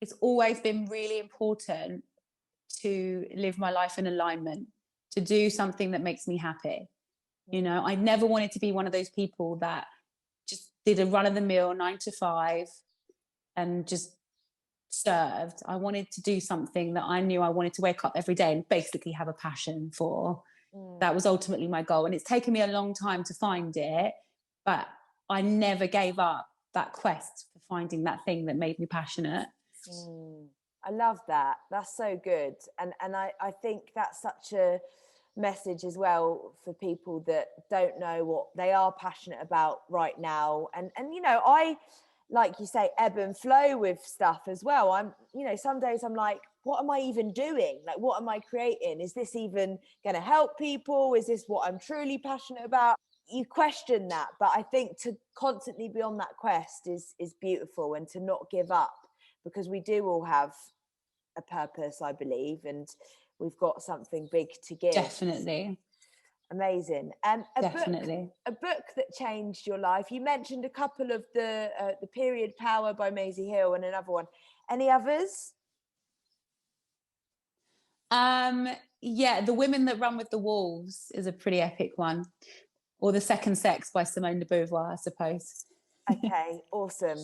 it's always been really important to live my life in alignment, to do something that makes me happy. You know, I never wanted to be one of those people that just did a run-of-the-mill 9 to 5 and just served. I wanted to do something that I knew I wanted to wake up every day and basically have a passion for. That was ultimately my goal, and it's taken me a long time to find it, but I never gave up that quest for finding that thing that made me passionate. I love that. That's so good. And I think that's such a message as well for people that don't know what they are passionate about right now. And you know, I, like you say, ebb and flow with stuff as well. I'm, you know, some days I'm like, what am I even doing? Like, what am I creating? Is this even going to help people? Is this what I'm truly passionate about? You question that, but I think to constantly be on that quest is beautiful, and to not give up, because we do all have a purpose, I believe, and we've got something big to give. Definitely. Amazing. Definitely. A book that changed your life. You mentioned a couple of the Period Power by Maisie Hill and another one. Any others? The Women That Run with the Wolves is a pretty epic one. Or The Second Sex by Simone de Beauvoir, I suppose. Okay, awesome.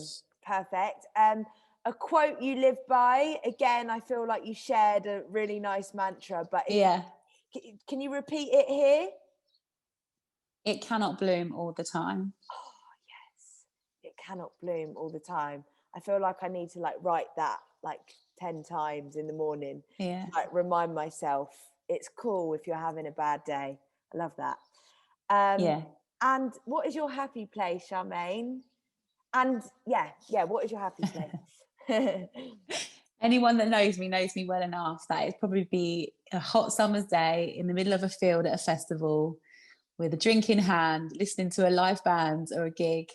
Perfect. A quote you live by. Again, I feel like you shared a really nice mantra, but can you repeat it here? It cannot bloom all the time. Oh, yes. It cannot bloom all the time. I feel like I need to like write that like 10 times in the morning. Yeah. Like remind myself it's cool if you're having a bad day. I love that. Yeah. And what is your happy place, Charmaine? And what is your happy place? Anyone that knows me well enough that it'd probably be a hot summer's day in the middle of a field at a festival with a drink in hand, listening to a live band or a gig,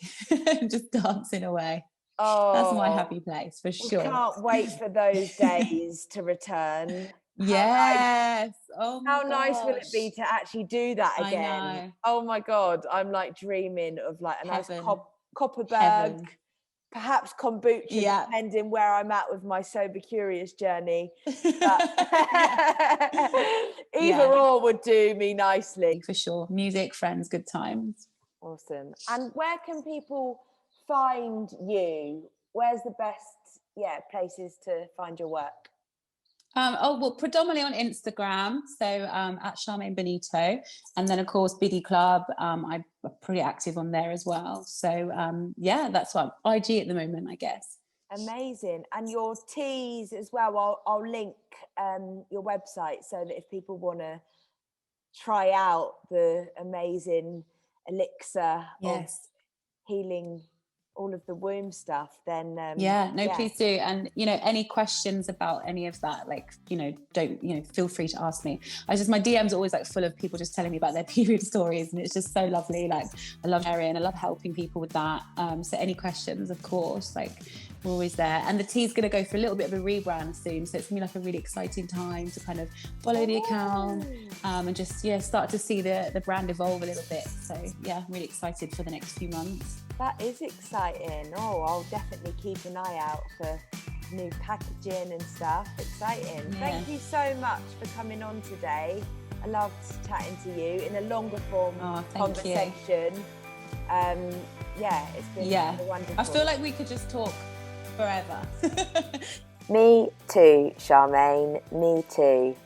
just dancing away. Oh, that's my happy place for sure. Can't wait for those days to return. Yes. How nice will it be to actually do that again? I know. Oh my God, I'm like dreaming of like a nice Copperberg, Heaven. Perhaps kombucha, depending where I'm at with my sober curious journey. But either or would do me nicely. For sure. Music, friends, good times. Awesome. And where can people find you? Where's the best places to find your work? Predominantly on Instagram, so at Charmaine Benito, and then of course Biddie Club. I'm pretty active on there as well. So that's what I'm IG at the moment, I guess. Amazing. And your teas as well. I'll link your website so that if people want to try out the amazing elixir of healing all of the womb stuff, then please do. And any questions about any of that, like don't feel free to ask me. My DMs are always like full of people just telling me about their period stories, and it's just so lovely. Like I love sharing, I love helping people with that. So any questions, of course, like we're always there. And the tea's going to go for a little bit of a rebrand soon, so it's gonna be like a really exciting time to kind of follow the account and just start to see the brand evolve a little bit. So I'm really excited for the next few months. That is exciting. I'll definitely keep an eye out for new packaging and stuff. Exciting. Thank you so much for coming on today. I loved chatting to you in a longer form conversation. It's been wonderful. I feel like we could just talk forever. Me too, Charmaine. Me too.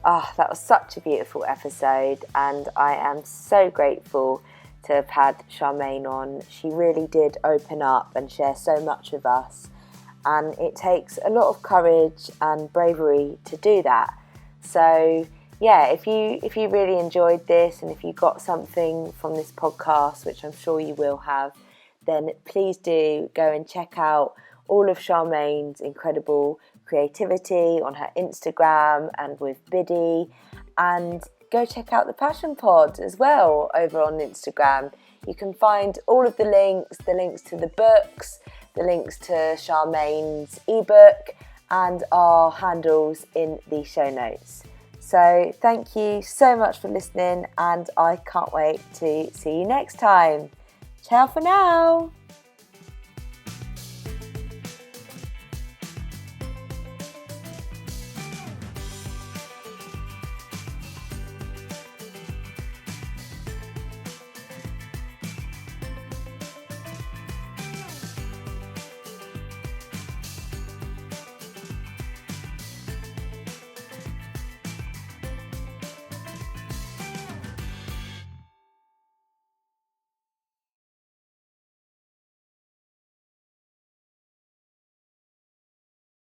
That was such a beautiful episode, and I am so grateful to have had Charmaine on. She really did open up and share so much with us, and it takes a lot of courage and bravery to do that. So if you really enjoyed this, and if you got something from this podcast, which I'm sure you will have, then please do go and check out all of Charmaine's incredible creativity on her Instagram and with Biddie, and go check out the Passion Pod as well over on Instagram. You can find all of the links to the books, the links to Charmaine's ebook, and our handles in the show notes. So thank you so much for listening, and I can't wait to see you next time. Ciao for now.